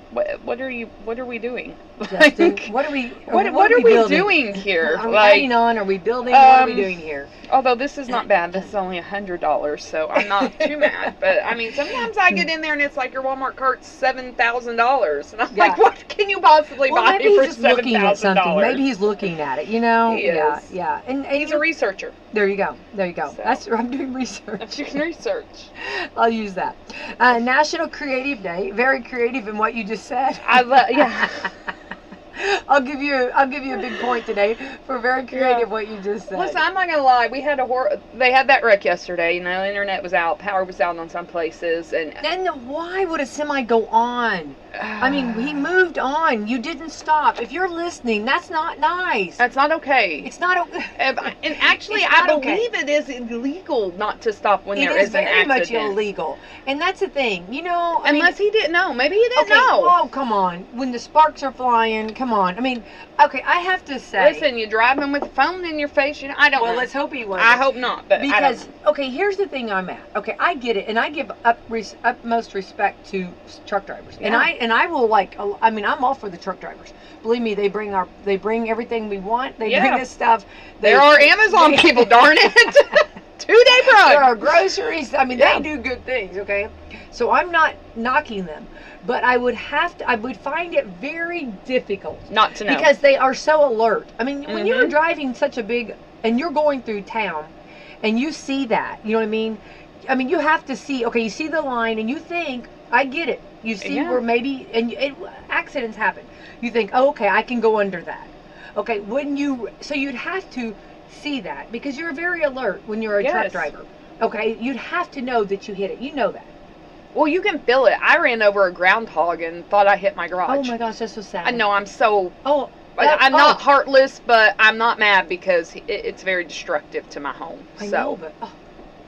what are we doing? Justin, Like, what are we doing here? Are we like, adding on? Are we building? What are we doing here? Although this is not bad. This is only $100, so I'm not too mad. But I mean, sometimes I get in there and it's like your Walmart cart's $7,000, and I'm like, what can you possibly buy maybe for he's just looking at something. $7,000? Maybe he's looking at it. You know? He is. Yeah. And He's a researcher. There you go. So. I'm doing research. I'm doing research. I'll use that. National Creative Day. Very creative in what you just said. Yeah. I'll give you a big point today for very creative what you just said. Listen, I'm not gonna lie. We had they had that wreck yesterday. You know, the internet was out, power was out on some places, and then why would a semi go on? I mean, he moved on. You didn't stop. If you're listening, that's not nice. that's not okay. It's not okay. And actually, It's I not okay. believe it is illegal not to stop when there It is is an very much accident. illegal, and that's the thing. You know, Unless he didn't know. Maybe he didn't okay, know. oh, come on. When the sparks are flying, come on. I mean, okay, I have to say. Listen, you're driving with a phone in your face. You know, I don't Well, know. let's hope he wasn't. I hope not, but Because, okay, here's the thing I'm at. Okay, I get it, and I give utmost respect to truck drivers. Yeah. And I will, like, I mean, I'm all for the truck drivers. Believe me, they bring everything we want. They bring us stuff. There are Amazon people, darn it. 2-day There run. are groceries. I mean, Yeah. they do good things, okay? So I'm not knocking them. But I would find it very difficult. Not to know. Because they are so alert. I mean, when you're Mhm. driving such a big, and you're going through town, and you see that, you know what I mean? I mean, you have to see, okay, you see the line, and you think, I get it. You see Yeah. where maybe, accidents happen. You think, oh, okay, I can go under that. Okay, so you'd have to see that, because you're very alert when you're a truck Yes. driver. Okay, you'd have to know that you hit it. You know that. Well, you can feel it. I ran over a groundhog and thought I hit my garage. Oh my gosh, that's so sad. I know, I'm so... Oh, I'm not heartless, but I'm not mad because it's very destructive to my home. I So, know, but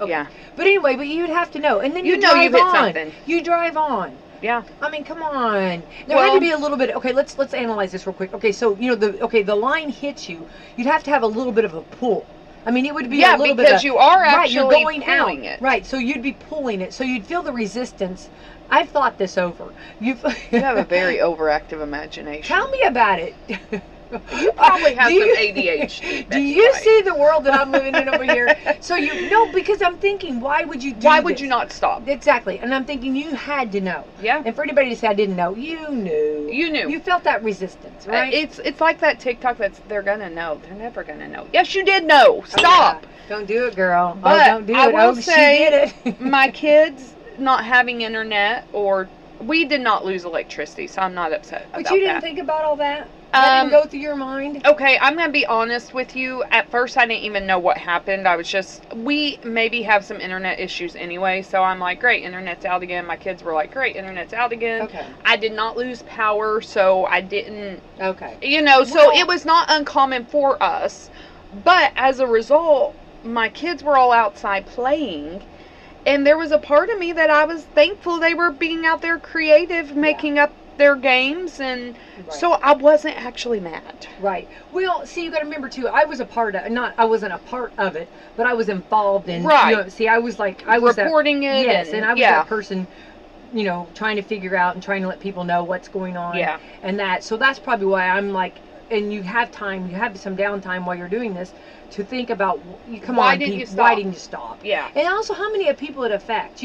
okay. yeah. But anyway, you'd have to know, and then You you know drive you've hit on. something. You drive on. Yeah. I mean, come on. There had to be a little bit. Okay, let's analyze this real quick. Okay, so the line hits you. You'd have to have a little bit of a pull. I mean, it would be a little bit. because you are right. You're actually going pulling out. it. Right. So you'd be pulling it. So you'd feel the resistance. I've thought this over. You have a very overactive imagination. Tell me about it. You probably have some ADHD. Do you see the world that I'm living in over here? So because I'm thinking, why would you do Why would this? you not stop? Exactly. And I'm thinking you had to know. Yeah. And for anybody to say I didn't know, you knew. You knew. You felt that resistance, right? It's like that TikTok they're gonna know. They're never gonna know. Yes, you did know. Stop. Oh, yeah. Don't do it, girl. But don't do I it. will She say, did it. my kids not having internet, or we did not lose electricity, so I'm not upset about that. But you didn't think about all that? That didn't go through your mind? Okay, I'm going to be honest with you. At first, I didn't even know what happened. We maybe have some internet issues anyway, so I'm like, great, internet's out again. My kids were like, great, internet's out again. Okay. I did not lose power, so I didn't, Okay. so it was not uncommon for us. But as a result, my kids were all outside playing, and there was a part of me that I was thankful they were being out there creative, making up their games, and so I wasn't actually mad. Right. Well, see, you got to remember too. I was a part of I wasn't a part of it, but I was involved in. Right. You know, see, I was reporting it. Yes, and I was that person. Trying to figure out and trying to let people know what's going on. Yeah. And so that's probably why I'm like, and you have some downtime while you're doing this to think about. Why didn't you stop? Yeah. And also, how many people it affects?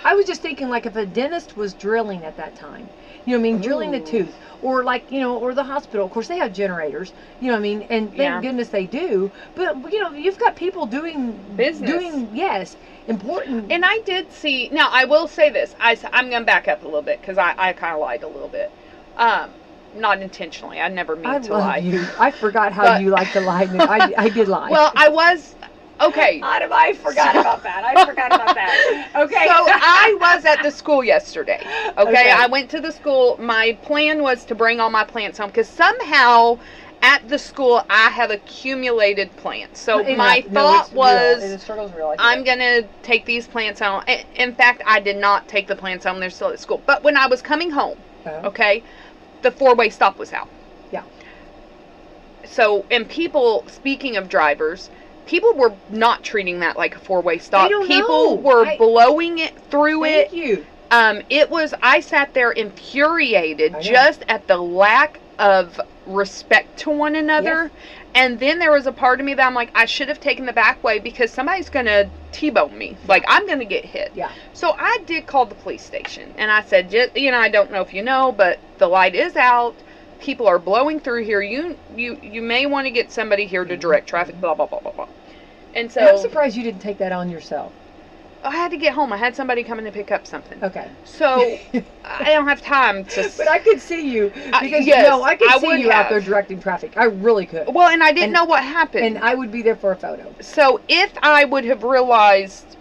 I was just thinking, like, if a dentist was drilling at that time. Drilling the tooth, or or the hospital. Of course, they have generators. And thank goodness they do. But you've got people doing business, important. And I did see. Now, I will say this. I'm going to back up a little bit because I kind of lied a little bit. Not intentionally. I never mean to lie. You. I forgot how you like to lie. I did lie. Well, I was. Okay. I forgot about that. I forgot about that. Okay. So I was at the school yesterday. Okay. I went to the school. My plan was to bring all my plants home because somehow at the school I have accumulated plants. So my thought was, the struggle's real. I'm going to take these plants home. In fact, I did not take the plants home. They're still at school. But when I was coming home, okay, the 4-way stop was out. Yeah. So, and people, speaking of drivers, people were not treating that like a 4-way stop. People were blowing it through it. Thank you. I sat there infuriated just at the lack of respect to one another. Yes. And then there was a part of me that I'm like, I should have taken the back way because somebody's going to T-bone me. Like, I'm going to get hit. Yeah. So I did call the police station. And I said, I don't know if you know, but the light is out. People are blowing through here. You may want to get somebody here to direct traffic, blah, blah, blah, blah, blah. And so... I'm surprised you didn't take that on yourself. I had to get home. I had somebody coming to pick up something. Okay. So I don't have time to. But I could see you because yes, I could see you out have. there directing traffic. I really could. Well, and I didn't know what happened. And I would be there for a photo. So if I would have realized,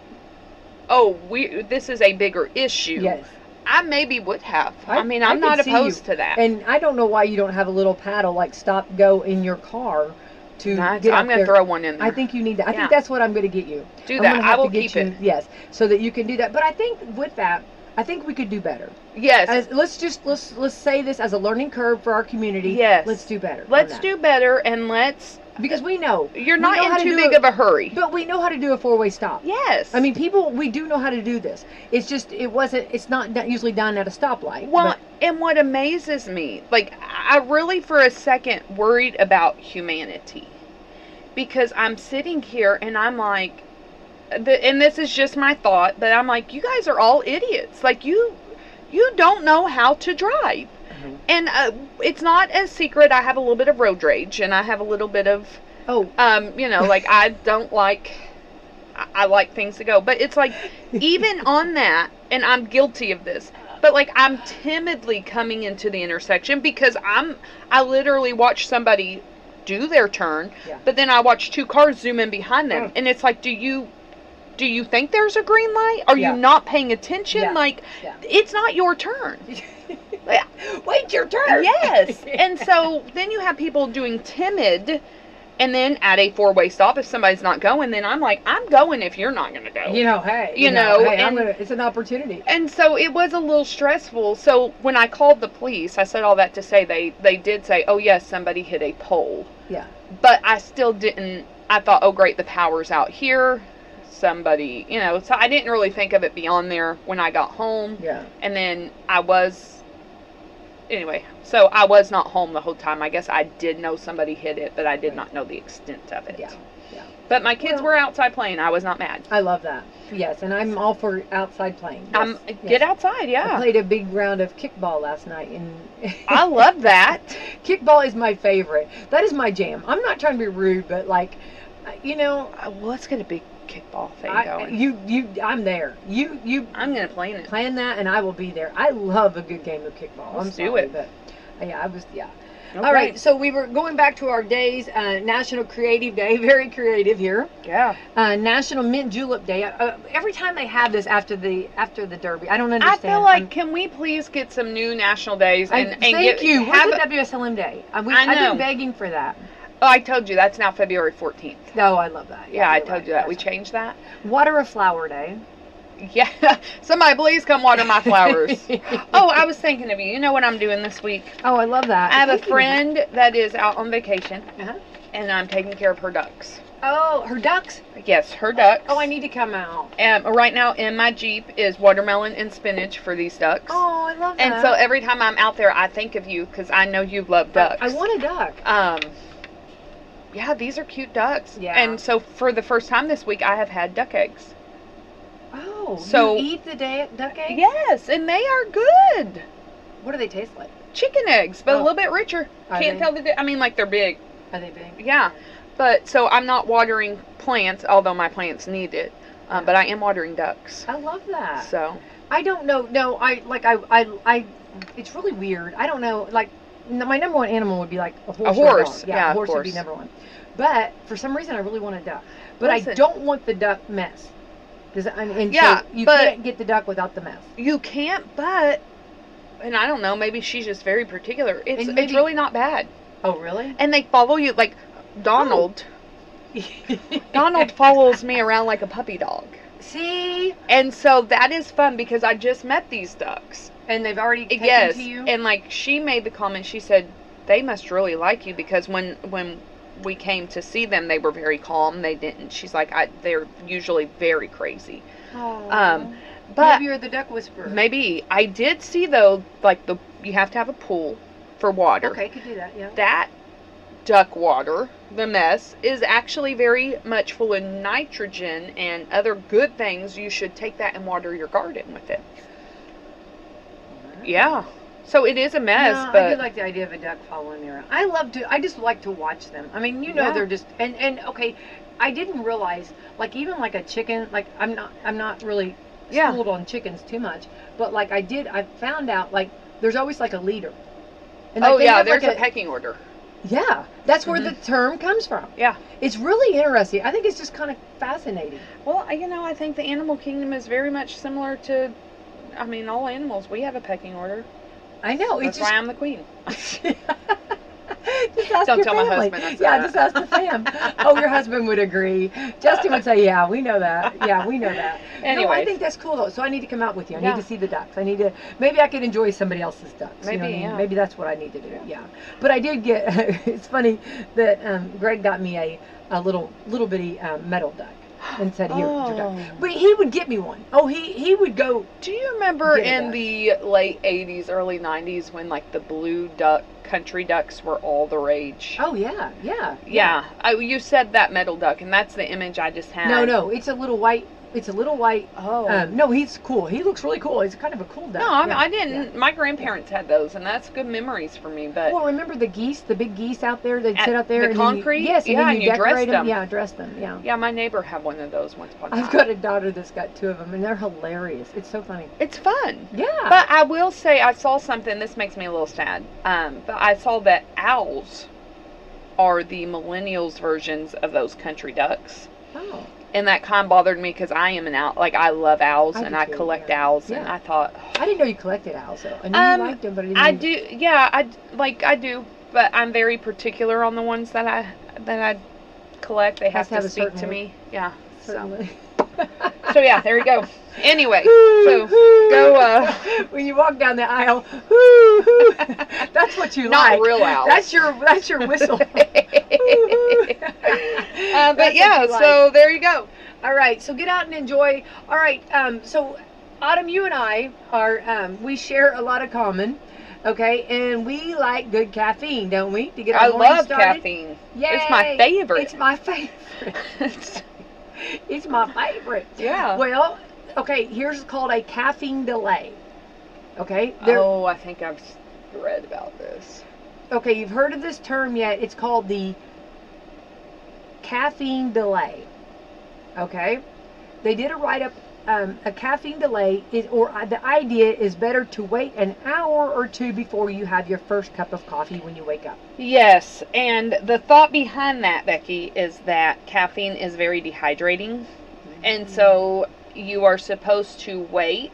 this is a bigger issue. Yes. I maybe would have. I'm I not could see opposed you. to that. And I don't know why you don't have a little paddle like stop go in your car to get I'm going to throw one in there. I think you need that. I Yeah. think that's what I'm going to get you. Do I'm that. gonna have I will to get keep you, it. Yes, so that you can do that. But I think with that, I think we could do better. Yes. Let's say this as a learning curve for our community. Yes. Let's do better. Let's do better, and because we know you're we not know how in to too do big it, of a hurry. but we know how to do a 4-way stop. Yes. I mean, we do know how to do this. It's just it's not usually done at a stoplight. Well, and what amazes me, like, I really for a second worried about humanity, because I'm sitting here and I'm like, and this is just my thought, but I'm like, you guys are all idiots. Like, you don't know how to drive. Mm-hmm. And it's not a secret. I have a little bit of road rage, and I have a little bit of, like, I don't like, I like things to go. But it's like, even on that, and I'm guilty of this, but like, I'm timidly coming into the intersection because I literally watch somebody do their turn, but then I watch 2 cars zoom in behind them, and it's like, do you think there's a green light? Are you not paying attention? Yeah. Like, it's not your turn. Wait your turn. Yes. And so then you have people doing timid, and then at a 4-way stop, if somebody's not going, then I'm like, I'm going if you're not going to go. Hey. Hey, it's an opportunity. And so it was a little stressful. So when I called the police, I said all that to say they did say, oh, yes, somebody hit a pole. Yeah. But I still didn't, I thought, oh, great, the power's out here. Somebody, so I didn't really think of it beyond there when I got home. Yeah. And then I was not home the whole time. I guess I did know somebody hit it, but I did not know the extent of it. Yeah. But my kids were outside playing. I was not mad. I love that. Yes, and I'm all for outside playing. Yes. Get outside, yeah. I played a big round of kickball last night, and I love that. Kickball is my favorite. That is my jam. I'm not trying to be rude, but like, let's get a big kickball thing going. I'm there. I'm gonna play in it. Plan that, and I will be there. I love a good game of kickball. Let's do it. But I was. Okay. All right, so we were going back to our days. National Creative Day, very creative here. Yeah. National Mint Julep Day. Every time they have this after the Derby, I don't understand. I feel like, can we please get some new national days and thank you. What's the WSLM Day? I've been begging for that. Oh, I told you that's now February 14th. Oh, I love that. Yeah, I told you that. We changed that. Water a Flower Day. Yeah. Somebody please come water my flowers. Oh, I was thinking of you. You know what I'm doing this week? Oh, I love that. I have a friend that is out on vacation, and I'm taking care of her ducks. Oh, her ducks? Yes, her ducks. Oh, I need to come out. Right now in my Jeep is watermelon and spinach for these ducks. Oh, I love that. And so every time I'm out there, I think of you because I know you love ducks. I want a duck. Yeah, these are cute ducks. Yeah. And so for the first time this week, I have had duck eggs. Oh, so you eat the duck eggs? Yes, and they are good. What do they taste like? Chicken eggs, but a little bit richer. Can't tell the I mean, like, they're big. Are they big? Yeah. But so I'm not watering plants, although my plants need it. But I am watering ducks. I love that. So I don't know. No, I it's really weird. I don't know. Like, my number one animal would be like a horse. A horse. Yeah, a horse would be number one. But for some reason, I really want a duck. But I don't want the duck mess. So you can't get the duck without the mess. You can't, but, and I don't know, maybe she's just very particular. It's really not bad. Oh, really? And they follow you, like Donald. Oh. Donald follows me around like a puppy dog. See? And so that is fun because I just met these ducks. And they've already taken to you? And like she made the comment, she said, they must really like you because when we came to see them, they were very calm. They didn't. She's like, they're usually very crazy. Oh. But maybe you're the duck whisperer. Maybe. I did see though, like you have to have a pool for water. Okay, could do that. Yeah. That duck water, the mess, is actually very much full of nitrogen and other good things. You should take that and water your garden with it. Wow. Yeah. So it is a mess, but I do like the idea of a duck following me around. I just like to watch them. I mean, they're just, and okay, I didn't realize, like, even like a chicken, like, I'm not really Yeah. schooled on chickens too much, but like I found out, like, there's always like a leader. And like, Oh they yeah, have, there's like, a pecking order. Yeah, that's where the term comes from. Yeah. It's really interesting. I think it's just kind of fascinating. Well, I think the animal kingdom is very much similar to, I mean, all animals. We have a pecking order. I know. That's It's why just, I'm the queen. just ask Don't your tell my family. husband I said Yeah, that. just ask the fam. Oh, your husband would agree. Justin would say, yeah, we know that. Yeah, we know that. No, I Anyways. think that's cool, though. So I need to come out with you. I Yeah. need to see the ducks. I need to, maybe I could enjoy somebody else's ducks. You know Maybe, what I mean? yeah. Maybe that's what I need to do. Yeah. But I did get, it's funny that Greg got me a little bitty metal duck and said, here, it's your duck. Oh. But he would get me one. Oh, he would go. Do you remember Get a in duck. the late 80s, early 90s when like the blue duck, country ducks were all the rage? Oh, yeah, yeah. Yeah. You said that metal duck, and that's the image I just had. No, it's a little white. It's a little white. Oh. No, he's cool. He looks really cool. He's kind of a cool duck. No, Yeah, I didn't. yeah. My grandparents had those, and that's good memories for me. But Well, remember the geese, the big geese out there? They'd At sit out there. the and then concrete? Yes, and Yeah, then and you you dressed decorate them. them. Yeah, dress them. Yeah. yeah, my neighbor had one of those once upon a time. I've got a daughter that's got 2 of them, and they're hilarious. It's so funny. It's fun. Yeah. But I will say, I saw something. This makes me a little sad. But I saw that owls are the millennials versions of those country ducks. Oh. And that kind of bothered me because I am an owl. Like, I love owls, I and do I too, collect yeah. owls. And Yeah. I thought, I didn't know you collected owls, though. I knew you liked them, but I didn't I know do. Yeah, I do. But I'm very particular on the ones that I collect. They have to have to a speak certain to way. me. Yeah. Certainly. So yeah, there you go. Anyway, so go. When you walk down the aisle, hoo, hoo, that's what you Not like. real owls. That's your whistle. But That's yeah, what you so there you go. All right, so get out and enjoy. All right, so Autumn, you and I are we share a lot of common. Okay, and we like good caffeine, don't we? To get our I morning love started? caffeine. Yay! It's my favorite. It's my favorite. It's my favorite. Yeah. Well, okay, here's called a caffeine delay. Okay. Oh, I think I've read about this. Okay, you've heard of this term yet? It's called the caffeine delay. Okay. They did a write-up. A caffeine delay is, or the idea is better to wait an hour or two before you have your first cup of coffee when you wake up. Yes, and the thought behind that, Becky, is that caffeine is very dehydrating. And so you are supposed to wait,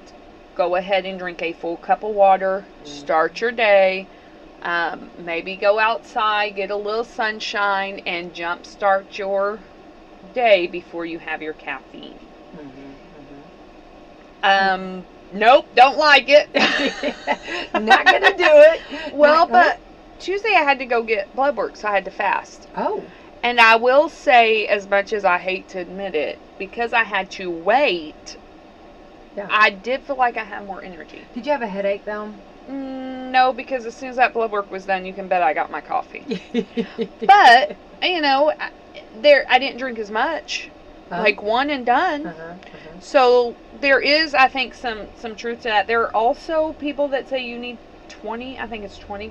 go ahead and drink a full cup of water, start your day, maybe go outside, get a little sunshine, and jumpstart your day before you have your caffeine. Nope, don't like it. Not gonna do it. Well, but Tuesday I had to go get blood work, so I had to fast. Oh. And I will say, as much as I hate to admit it, because I had to wait, Yeah. I did feel like I had more energy. Did you have a headache though? No, because as soon as that blood work was done, you can bet I got my coffee. But, you know, I didn't drink as much. Like one and done. So there is, I think, some truth to that. There are also people that say you need 20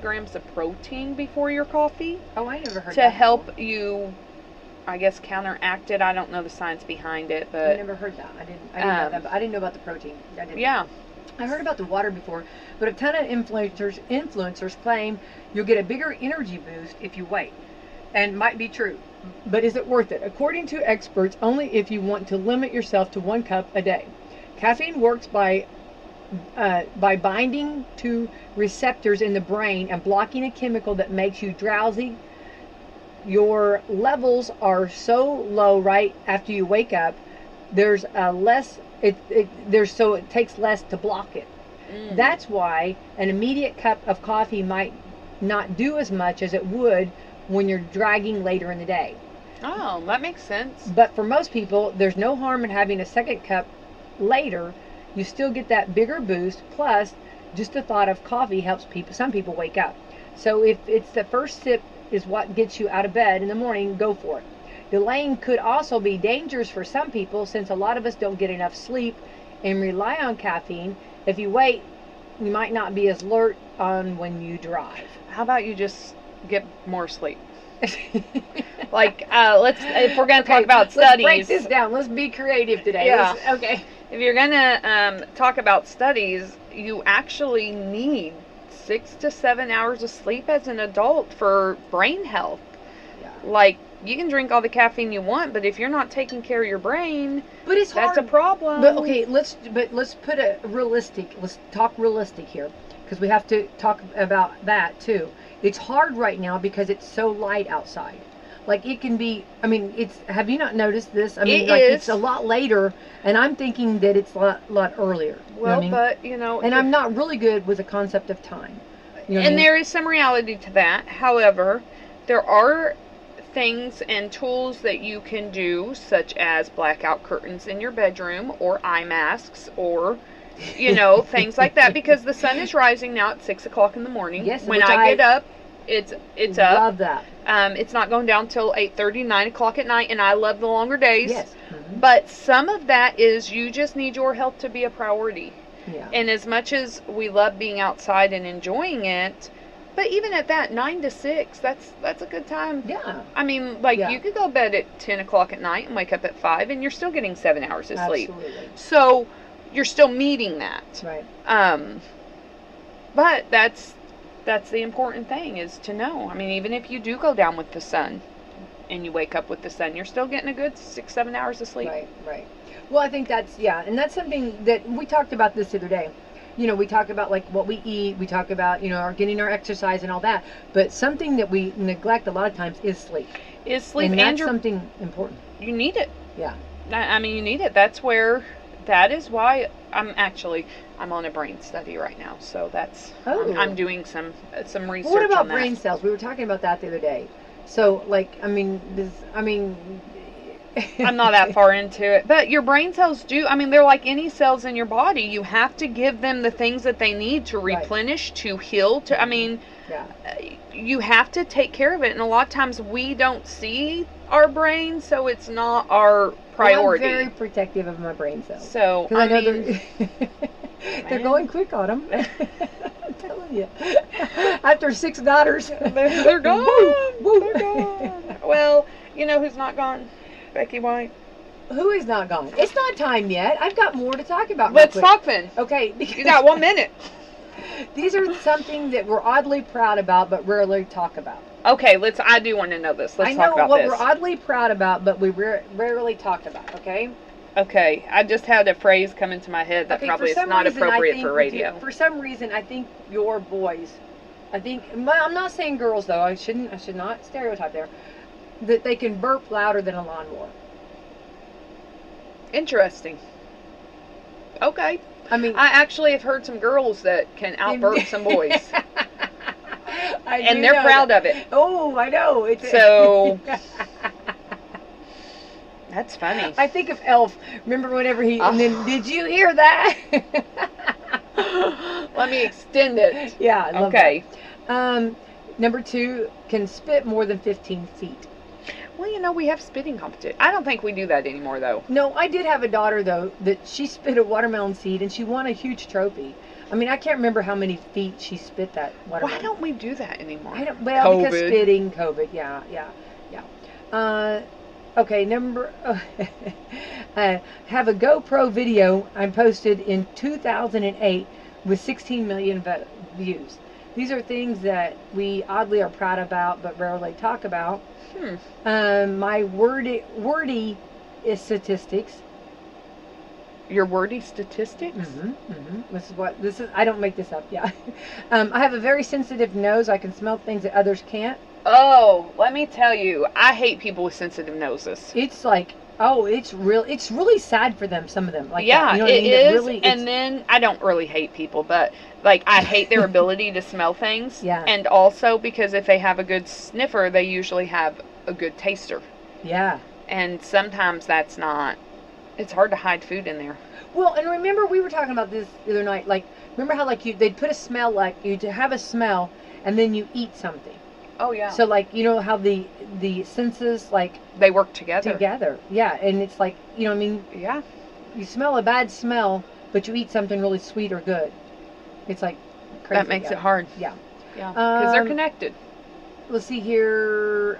grams of protein before your coffee. Oh, I never heard to that help you, I guess, counteract it. I don't know the science behind it, before. I but never heard that. I didn't know that. But I didn't know about the protein. I didn't. yeah. I heard about the water before, but a ton of influencers claim you'll get a bigger energy boost if you wait. And might be true. But is it worth it? According to experts, only if you want to limit yourself to 1 cup a day. Caffeine works by binding to receptors in the brain and blocking a chemical that makes you drowsy. Your levels are so low right after you wake up. There's so it takes less to block it. That's why an immediate cup of coffee might not do as much as it would when you're dragging later in the day. Oh, that makes sense. But for most people, there's no harm in having a second cup later. You still get that bigger boost. Plus, just the thought of coffee helps some people wake up. So if it's the first sip is what gets you out of bed in the morning, go for it. Delaying could also be dangerous for some people since a lot of us don't get enough sleep and rely on caffeine. If you wait, you might not be as alert on when you drive. How about you just get more sleep? Like, if we're going to talk about Let's studies. break this down. Let's be creative today. Yeah. Okay. If you're going to talk about studies, you actually need 6 to 7 hours of sleep as an adult for brain health. Yeah. Like, you can drink all the caffeine you want, but if you're not taking care of your brain, But it's that's hard. a problem. But okay, let's put a realistic. Let's talk realistic here, because we have to talk about that too. It's hard right now because it's so light outside. Like, it can be. I mean, it's. Have you not noticed this? I mean, It like, is. it's a lot later, and I'm thinking that it's a lot earlier. You know what Well, I mean? but, you know. And I'm not really good with the concept of time. You know what I And mean? there is some reality to that. However, there are things and tools that you can do, such as blackout curtains in your bedroom, or eye masks, or, you know, things like that, because the sun is rising now at 6 o'clock in the morning. Yes, when which I get up, it's up. Love that. It's not going down till 8:30, 9 o'clock at night, and I love the longer days. Yes. Mhm. But some of that is you just need your health to be a priority. Yeah. And as much as we love being outside and enjoying it, but even at that, 9 to 6, that's a good time. Yeah. I mean, like, Yeah. you could go to bed at 10 o'clock at night and wake up at 5, and you're still getting 7 hours of sleep. Absolutely. So you're still meeting that. Right. But that's the important thing, is to know. I mean, even if you do go down with the sun and you wake up with the sun, you're still getting a good 6-7 hours of sleep. Right. Right. Well, I think that's, yeah, and that's something that we talked about this the other day. You know, we talk about, like, what we eat. We talk about, you know, our getting our exercise and all that. But something that we neglect a lot of times is sleep. Is sleep, And and that's something important. you need it. Yeah. I mean, you need it. That is why I'm on a brain study right now. So I'm doing some research What about on that. brain cells? We were talking about that the other day. So, like, I mean, I'm not that far into it. But your brain cells they're like any cells in your body. You have to give them the things that they need to Right. replenish, to heal, yeah. you have to take care of it. And a lot of times we don't see our brain, so it's not our priority. Well, I'm very protective of my brain cells. So, Because I know mean, they're going quick on them. I'm telling you. After 6 daughters. they're gone. Woo, woo. They're gone. Well, you know who's not gone? Becky White. Who is not gone? It's not time yet. I've got more to talk about. Let's real quick. talk then. Okay. You got 1 minute. These are something that we're oddly proud about, but rarely talk about. Okay, I do want to know this. Let's I know talk about what this. we're oddly proud about, but we rarely talk about. Okay. Okay, I just had a phrase come into my head that Okay, probably for is some not reason, appropriate I for think radio. For some reason, I think your boys, I'm not saying girls though. I should not stereotype there. That they can burp louder than a lawnmower. Interesting. Okay. I mean, I actually have heard some girls that can outburp some boys. And they're proud of it. Oh, I know. So, that's funny. I think of Elf. Remember whenever and then, did you hear that? Let me extend it. Yeah, I love Okay. that. Number 2, can spit more than 15 feet. Well, you know, we have spitting competition. I don't think we do that anymore, though. No, I did have a daughter, though, that she spit a watermelon seed, and she won a huge trophy. I mean, I can't remember how many feet she spit that watermelon. Why don't we do that anymore? Well, because spitting, COVID, yeah. Okay, have a GoPro video I posted in 2008 with 16 million views. These are things that we oddly are proud about, but rarely talk about. My wordy is statistics. Your wordy statistics? This is. I don't make this up. Yeah. I have a very sensitive nose. I can smell things that others can't. Oh, let me tell you, I hate people with sensitive noses. It's like, it's really sad for them. Some of them, like yeah, that. You know what it I mean? is. Really, and then I don't really hate people, but like I hate their ability to smell things. Yeah. And also because if they have a good sniffer, they usually have a good taster. Yeah. And sometimes that's not. It's hard to hide food in there. Well, and remember we were talking about this the other night. Like, remember how they'd put a smell, like you to have a smell, and then you eat something. Oh yeah. So like, you know how the senses, like, they work together. Yeah, and it's like, you know what I mean? Yeah. You smell a bad smell, but you eat something really sweet or good. It's like crazy. That makes it hard. Yeah. Yeah. Because they're connected. let's see here.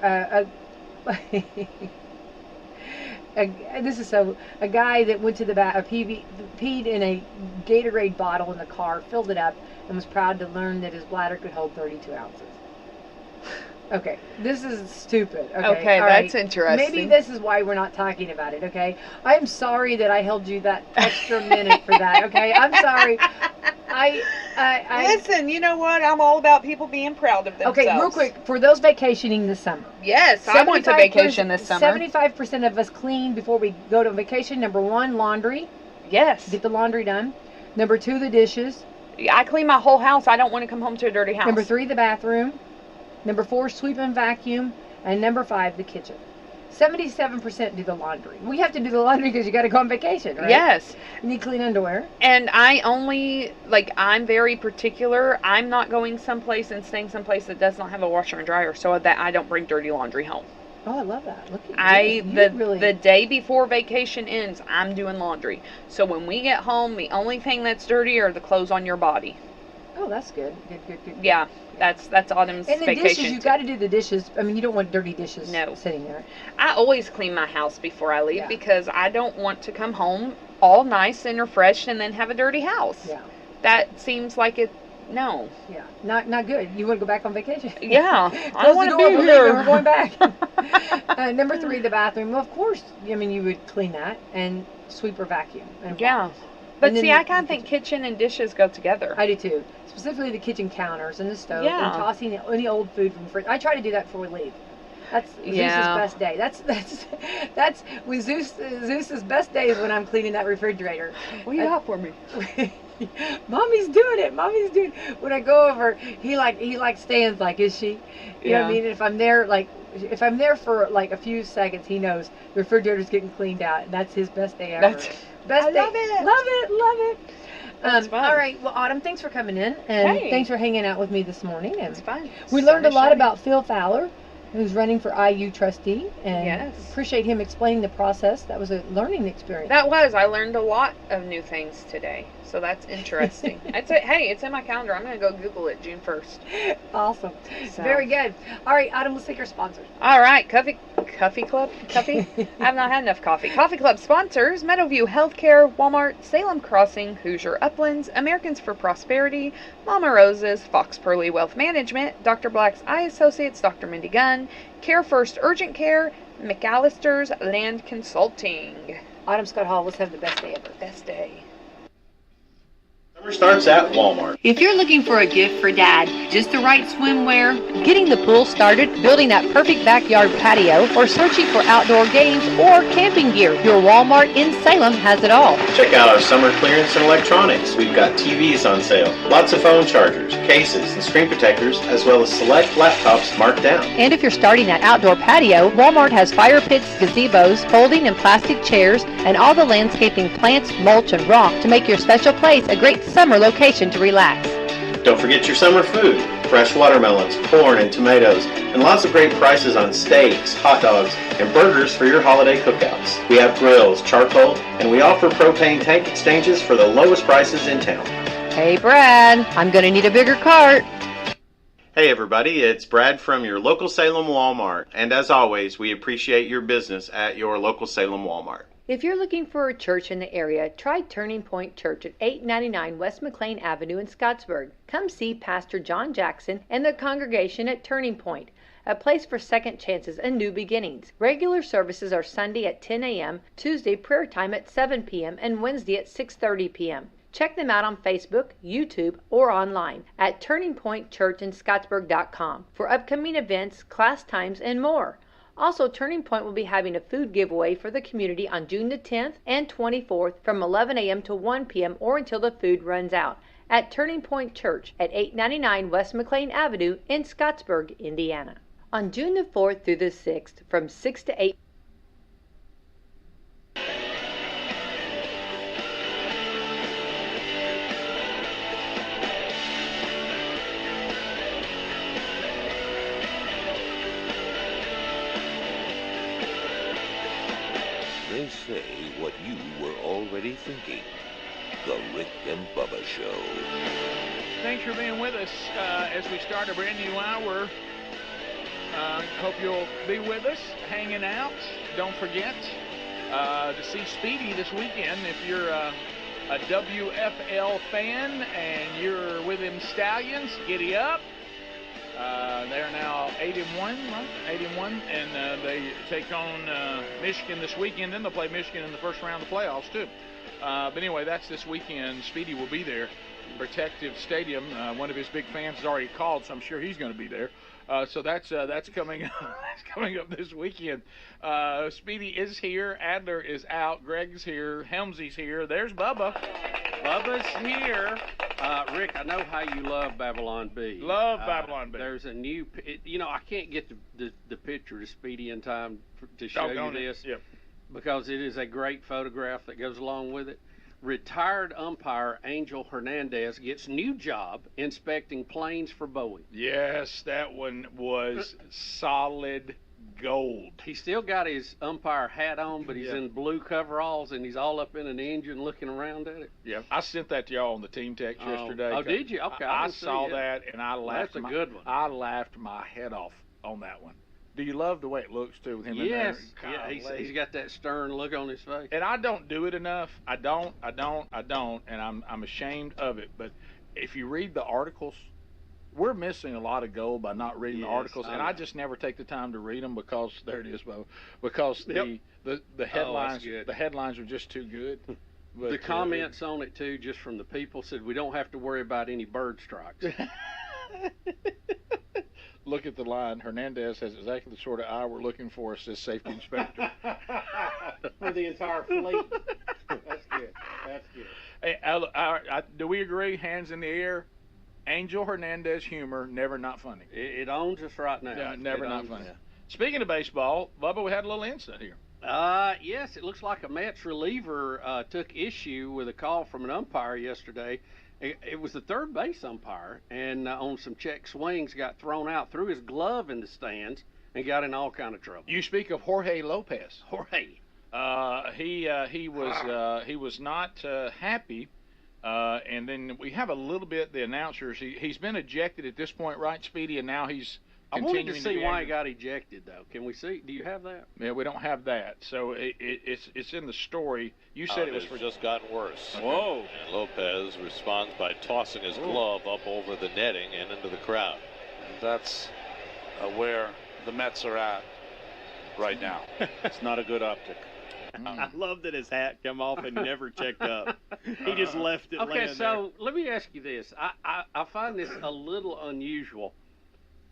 This is a guy that went to the peed in a Gatorade bottle in the car, filled it up, and was proud to learn that his bladder could hold 32 ounces. Okay, this is stupid. Okay, all that's right. interesting. Maybe this is why we're not talking about it. Okay, I'm sorry that I held you that extra minute for that. Okay, I'm sorry. Listen, you know what? I'm all about people being proud of themselves. Okay, real quick, for those vacationing this summer. Yes, I went to vacation this summer. 75% of us clean before we go to vacation. Number 1, laundry. Yes. Get the laundry done. Number 2, the dishes. I clean my whole house. I don't want to come home to a dirty house. Number 3, the bathroom. Number 4, sweep and vacuum. And number 5, the kitchen. 77% do the laundry. We have to do the laundry because you got to go on vacation, right? Yes. You need clean underwear. And I'm very particular. I'm not going someplace and staying someplace that does not have a washer and dryer so that I don't bring dirty laundry home. Oh, I love that. Look at you. The day before vacation ends, I'm doing laundry. So when we get home, the only thing that's dirty are the clothes on your body. Oh, that's good. Good. Yeah, that's Autumn's vacation. And the dishes, you got to do the dishes. I mean, you don't want dirty dishes sitting there. I always clean my house before I leave because I don't want to come home all nice and refreshed and then have a dirty house. Yeah. That seems like it. No. Yeah, not good. You want to go back on vacation? Yeah, I want to be here. We're going back. Number 3, the bathroom. Well, of course, I mean, you would clean that and sweep or vacuum. Yeah. But see, I kind of think kitchen and dishes go together. I do too. Specifically the kitchen counters and the stove Yeah. and tossing any old food from the fridge. I try to do that before we leave. That's Zeus's best day. That's with Zeus's best day is when I'm cleaning that refrigerator. What do you got for me? Mommy's doing it. When I go over, he stands like, is she? You know what I mean? If I'm there for like a few seconds, he knows the refrigerator's getting cleaned out, and that's his best day ever. Best day. Love it. Love it. That's fun. All right. Well, Autumn, thanks for coming in, and Hey. thanks for hanging out with me this morning. And It's fun. we learned a lot about Phil Fowler, who's running for IU trustee, and Yes. appreciate him explaining the process. That was a learning experience. I learned a lot of new things today, so that's interesting. It's in my calendar. I'm going to go Google it June 1st. Awesome. So. Very good. All right, Autumn, let's take our sponsors. All right, Coffee Club? Coffee? I've not had enough coffee. Coffee Club sponsors Meadowview Healthcare, Walmart, Salem Crossing, Hoosier Uplands, Americans for Prosperity, Mama Rose's, Fox Pearly Wealth Management, Dr. Black's Eye Associates, Dr. Mindy Gunn, Care First Urgent Care, McAllister's Land Consulting. Autumn Scott Hall, let's have the best day ever. Best day. Summer starts at Walmart. If you're looking for a gift for Dad, just the right swimwear, getting the pool started, building that perfect backyard patio, or searching for outdoor games or camping gear, your Walmart in Salem has it all. Check out our summer clearance in electronics. We've got TVs on sale, lots of phone chargers, cases, and screen protectors, as well as select laptops marked down. And if you're starting that outdoor patio, Walmart has fire pits, gazebos, folding and plastic chairs, and all the landscaping plants, mulch, and rock to make your special place a great summer location to relax. Don't forget your summer food. Fresh watermelons, corn, and tomatoes, and lots of great prices on steaks, hot dogs, and burgers for your holiday cookouts. We have grills, charcoal, and we offer propane tank exchanges for the lowest prices in town. Hey Brad, I'm gonna need a bigger cart. Hey everybody, it's Brad from your local Salem Walmart, and as always, we appreciate your business at your local Salem Walmart. If you're looking for a church in the area, try Turning Point Church at 899 West McLean Avenue in Scottsburg. Come see Pastor John Jackson and the congregation at Turning Point, a place for second chances and new beginnings. Regular services are Sunday at 10 a.m., Tuesday prayer time at 7 p.m., and Wednesday at 6:30 p.m. Check them out on Facebook, YouTube, or online at turningpointchurchinscottsburg.com for upcoming events, class times, and more. Also, Turning Point will be having a food giveaway for the community on June the 10th and 24th from 11 a.m. to 1 p.m. or until the food runs out at Turning Point Church at 899 West McLean Avenue in Scottsburg, Indiana. On June the 4th through the 6th from 6 to 8. They say what you were already thinking. The Rick and Bubba Show. Thanks for being with us as we start a brand new hour Hope you'll be with us, hanging out. Don't forget to see Speedy this weekend. If you're a WFL fan and you're with them Stallions, giddy up. They're now 8-1, right? 8-1, and they take on Michigan this weekend. Then they'll play Michigan in the first round of the playoffs too. But anyway, that's this weekend. Speedy will be there. Protective Stadium. One of his big fans has already called, so I'm sure he's going to be there. So that's coming that's coming up this weekend. Speedy is here. Adler is out. Greg's here. Helmsy's here. There's Bubba. Bubba's here. Rick, I know how you love Babylon B. Love Babylon B. There's a new, I can't get the picture to Speedy in time to show you this. Yep. Because it is a great photograph that goes along with it. Retired umpire Angel Hernandez gets new job inspecting planes for Boeing. Yes, that one was solid gold. He still got his umpire hat on, but he's in blue coveralls, and he's all up in an engine looking around at it. Yeah, I sent that to y'all on the team text yesterday. Oh, did you? Okay, I saw that, and I laughed. That's a good one. I laughed my head off on that one. Do you love the way it looks too with him yes. in there? Yeah, he's got that stern look on his face. And I don't do it enough. I don't, and I'm ashamed of it. But if you read the articles, we're missing a lot of gold by not reading the articles, and I just never take the time to read them because there it is, Bo. Because the headlines the headlines are just too good. But, the comments on it too, just from the people, said we don't have to worry about any bird strikes. Look at the line. Hernandez has exactly the sort of eye we're looking for, says safety inspector. For the entire fleet. That's good. That's good. Hey, do we agree? Hands in the air. Angel Hernandez humor, never not funny. It owns us right now. Yeah, never not funny. Speaking of baseball, Bubba, we had a little incident here. Yes, it looks like a Mets reliever took issue with a call from an umpire yesterday. It was the third base umpire, and on some check swings got thrown out, threw his glove in the stands, and got in all kind of trouble. You speak of Jorge Lopez. Jorge. He was not happy, and then we have a little bit the announcers. He's been ejected at this point, right, Speedy? And now he's. I wanted to see why he got ejected, though. Can we see? Do you have that? Yeah, we don't have that. So it's in the story. You said it was for just gotten worse. Whoa! And Lopez responds by tossing his glove up over the netting and into the crowd. That's where the Mets are at right now. It's not a good optic. I love that his hat come off and never checked up. He just left it laying Okay, so let me ask you this. I find this a little unusual.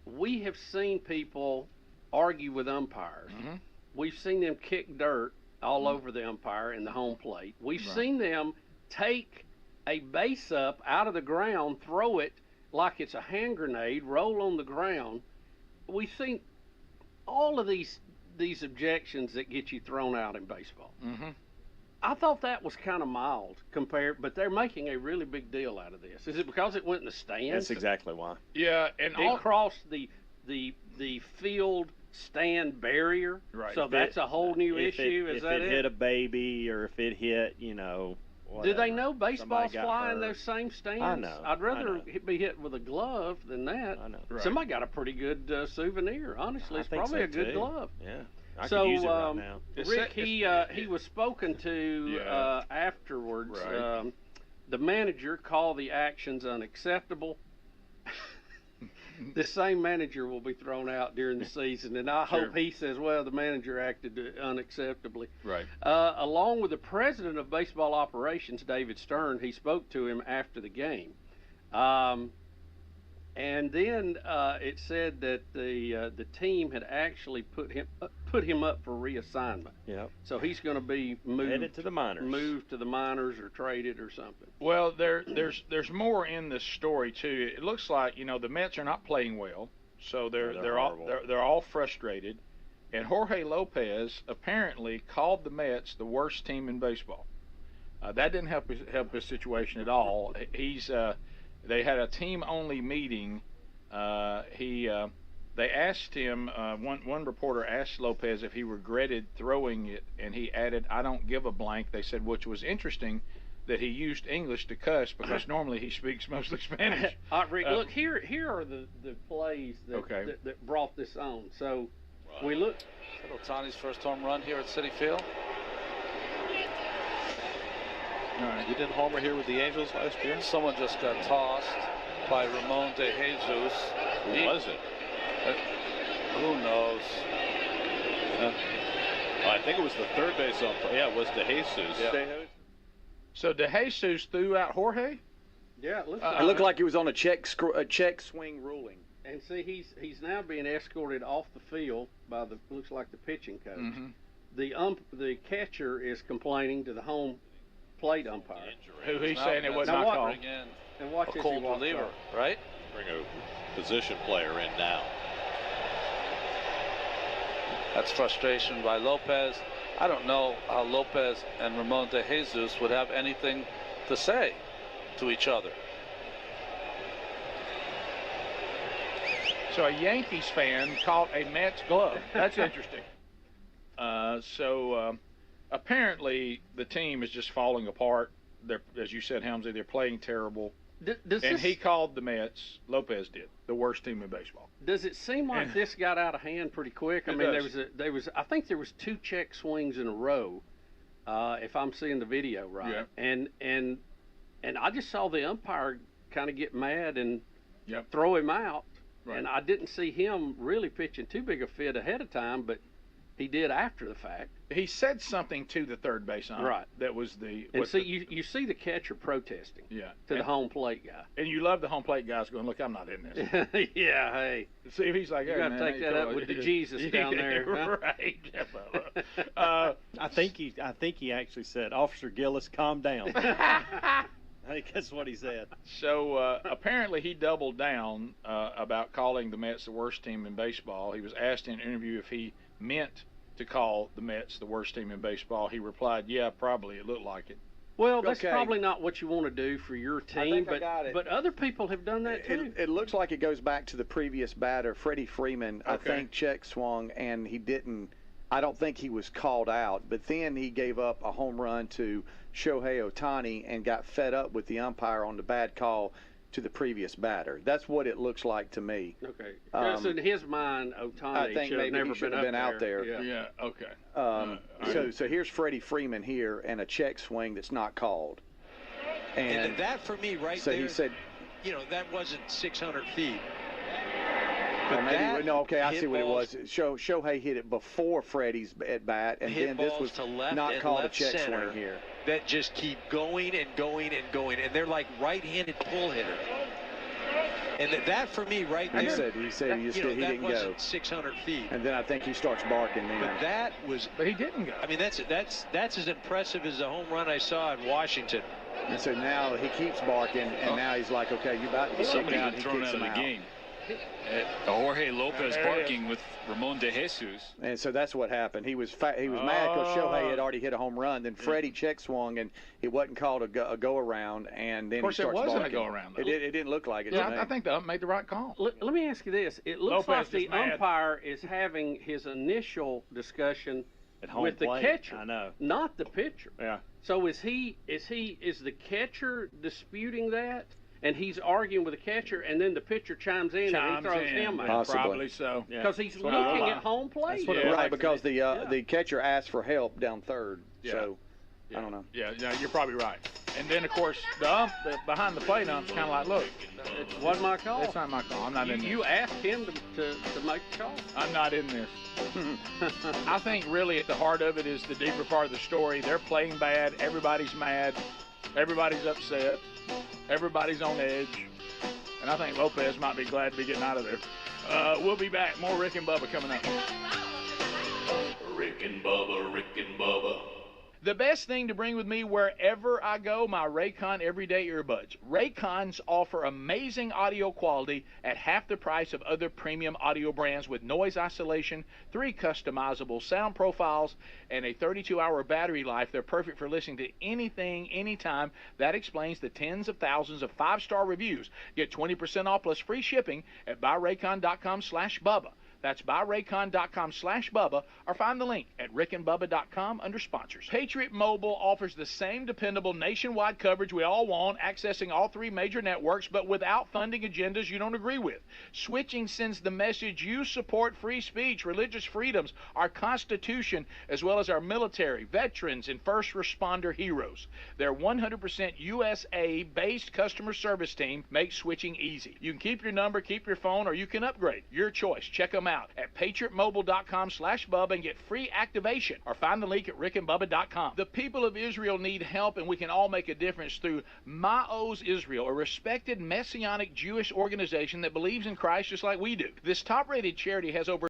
We have seen people argue with umpires. Mm-hmm. We've seen them kick dirt all over the umpire in the home plate. We've seen them take a base up out of the ground, throw it like it's a hand grenade, roll on the ground. We've seen all of these objections that get you thrown out in baseball. Mm-hmm. I thought that was kind of mild compared, but they're making a really big deal out of this. Is it because it went in the stands? That's exactly why. Yeah, and it crossed the field stand barrier. Right. So that's a whole new issue. Is that it? If it hit a baby or if it hit, whatever. Do they know baseball's flying those same stands? I know. I'd rather be hit with a glove than that. I know. Right. Somebody got a pretty good souvenir. Honestly, it's probably a good glove. Yeah. I could use it right now. Rick, he was spoken to afterwards. Right. The manager called the actions unacceptable. The same manager will be thrown out during the season, and I hope he says, well, the manager acted unacceptably. Right. Along with the president of baseball operations, David Stern, he spoke to him after the game. And then it said that the team had actually put him up for reassignment. Yep. So he's going to be moved to the minors. Moved to the minors or traded or something. Well, there's more in this story too. It looks like the Mets are not playing well, so they're all frustrated, and Jorge Lopez apparently called the Mets the worst team in baseball. That didn't help his situation at all. They had a team-only meeting. They asked him. One reporter asked Lopez if he regretted throwing it, and he added, "I don't give a blank." They said, which was interesting that he used English to cuss because normally he speaks mostly Spanish. Rick, look, here are the plays that brought this on. So we look. Ohtani's first home run here at Citi Field. You didn't homer here with the Angels last year? Someone just got tossed by Ramon de Jesus. Who was it? Who knows? I think it was the third base umpire. Yeah, it was de Jesus. Yeah. So de Jesus threw out Jorge? Yeah, it looked like he was on a check swing ruling. And see, he's now being escorted off the field by looks like the pitching coach. Mm-hmm. The catcher is complaining to the home plate umpire. Who he's saying it was not called. And watch a cold reliever, right? Bring a position player in now. That's frustration by Lopez. I don't know how Lopez and Ramon de Jesus would have anything to say to each other. So a Yankees fan caught a Mets glove. That's interesting. Apparently the team is just falling apart. They're, as you said, Helmsley, they're playing terrible. He called the Mets, Lopez did, the worst team in baseball. Does it seem like this got out of hand pretty quick? I mean, I think there was 2 check swings in a row, if I'm seeing the video right. Yeah. And I just saw the umpire kind of get mad and throw him out. Right. And I didn't see him really pitching too big a fit ahead of time, but he did after the fact. He said something to the third base ump. Right. That was the. And see, you see the catcher protesting. Yeah. To the home plate guy. And you love the home plate guys going, look, I'm not in this. Yeah. Hey. See if he's like, hey, you got to take that up with the Jesus down there. Huh? Right. I think he actually said, Officer Gillis, calm down. I think that's what he said. So apparently he doubled down about calling the Mets the worst team in baseball. He was asked in an interview if he meant to call the Mets the worst team in baseball. He replied, yeah, probably. It looked like it. Well, that's probably not what you want to do for your team, but other people have done that too. It looks like it goes back to the previous batter, Freddie Freeman. I think check swung, and he didn't. I don't think he was called out, but then he gave up a home run to Shohei Ohtani and got fed up with the umpire on the bad call to the previous batter. That's what it looks like to me. Okay. Because in his mind, Ohtani should have never been out there. Yeah. Okay. So here's Freddie Freeman here and a check swing that's not called. And that for me right so there. So he said, that wasn't 600 feet. I see what it was. Shohei hit it before Freddie's at bat, and then this was not called a check swing here. That just keep going and going and going, and they're like right-handed pull hitter. And that for me right there. He said he didn't go 600 feet. And then I think he starts barking then. But he didn't go. I mean, that's as impressive as the home run I saw in Washington. And so now he keeps barking, and now he's like, okay, you're about to get somebody got thrown out of the game. Jorge Lopez barking with Ramon de Jesus. And so that's what happened. He was mad because Shohei had already hit a home run. Then Freddie check swung, and it wasn't called a go around. And then he starts barking. It wasn't a go around. It didn't look like it. Yeah, I think the ump made the right call. Let me ask you this: it looks like the umpire is having his initial discussion with the catcher. I know, not the pitcher. Yeah. So is the catcher disputing that? And he's arguing with the catcher, and then the pitcher chimes in and he throws him out. Possibly. Probably so. Because he's looking at home plate. Right, because the catcher asked for help down third. Yeah. So, I don't know. Yeah, you're probably right. And then, of course, the ump behind the plate ump's kind of like, look, it wasn't my call. It's not my call. I'm not in this. You asked him to make the call. I'm not in this. I think really at the heart of it is the deeper part of the story. They're playing bad. Everybody's mad. Everybody's upset. Everybody's on edge. And I think Lopez might be glad to be getting out of there. We'll be back. More Rick and Bubba coming up. Rick and Bubba, Rick and Bubba. The best thing to bring with me wherever I go, my Raycon Everyday Earbuds. Raycons offer amazing audio quality at half the price of other premium audio brands with noise isolation, 3 customizable sound profiles, and a 32-hour battery life. They're perfect for listening to anything, anytime. That explains the tens of thousands of 5-star reviews. Get 20% off plus free shipping at buyraycon.com/Bubba. That's buyraycon.com/Bubba or find the link at rickandbubba.com under sponsors. Patriot Mobile offers the same dependable nationwide coverage we all want, accessing all 3 major networks, but without funding agendas you don't agree with. Switching sends the message you support free speech, religious freedoms, our Constitution, as well as our military, veterans, and first responder heroes. Their 100% USA-based customer service team makes switching easy. You can keep your number, keep your phone, or you can upgrade. Your choice. Check them out at patriotmobile.com/Bubba and get free activation, or find the link at rickandbubba.com. The people of Israel need help, and we can all make a difference through Ma'oz Israel, a respected Messianic Jewish organization that believes in Christ just like we do. This top-rated charity has over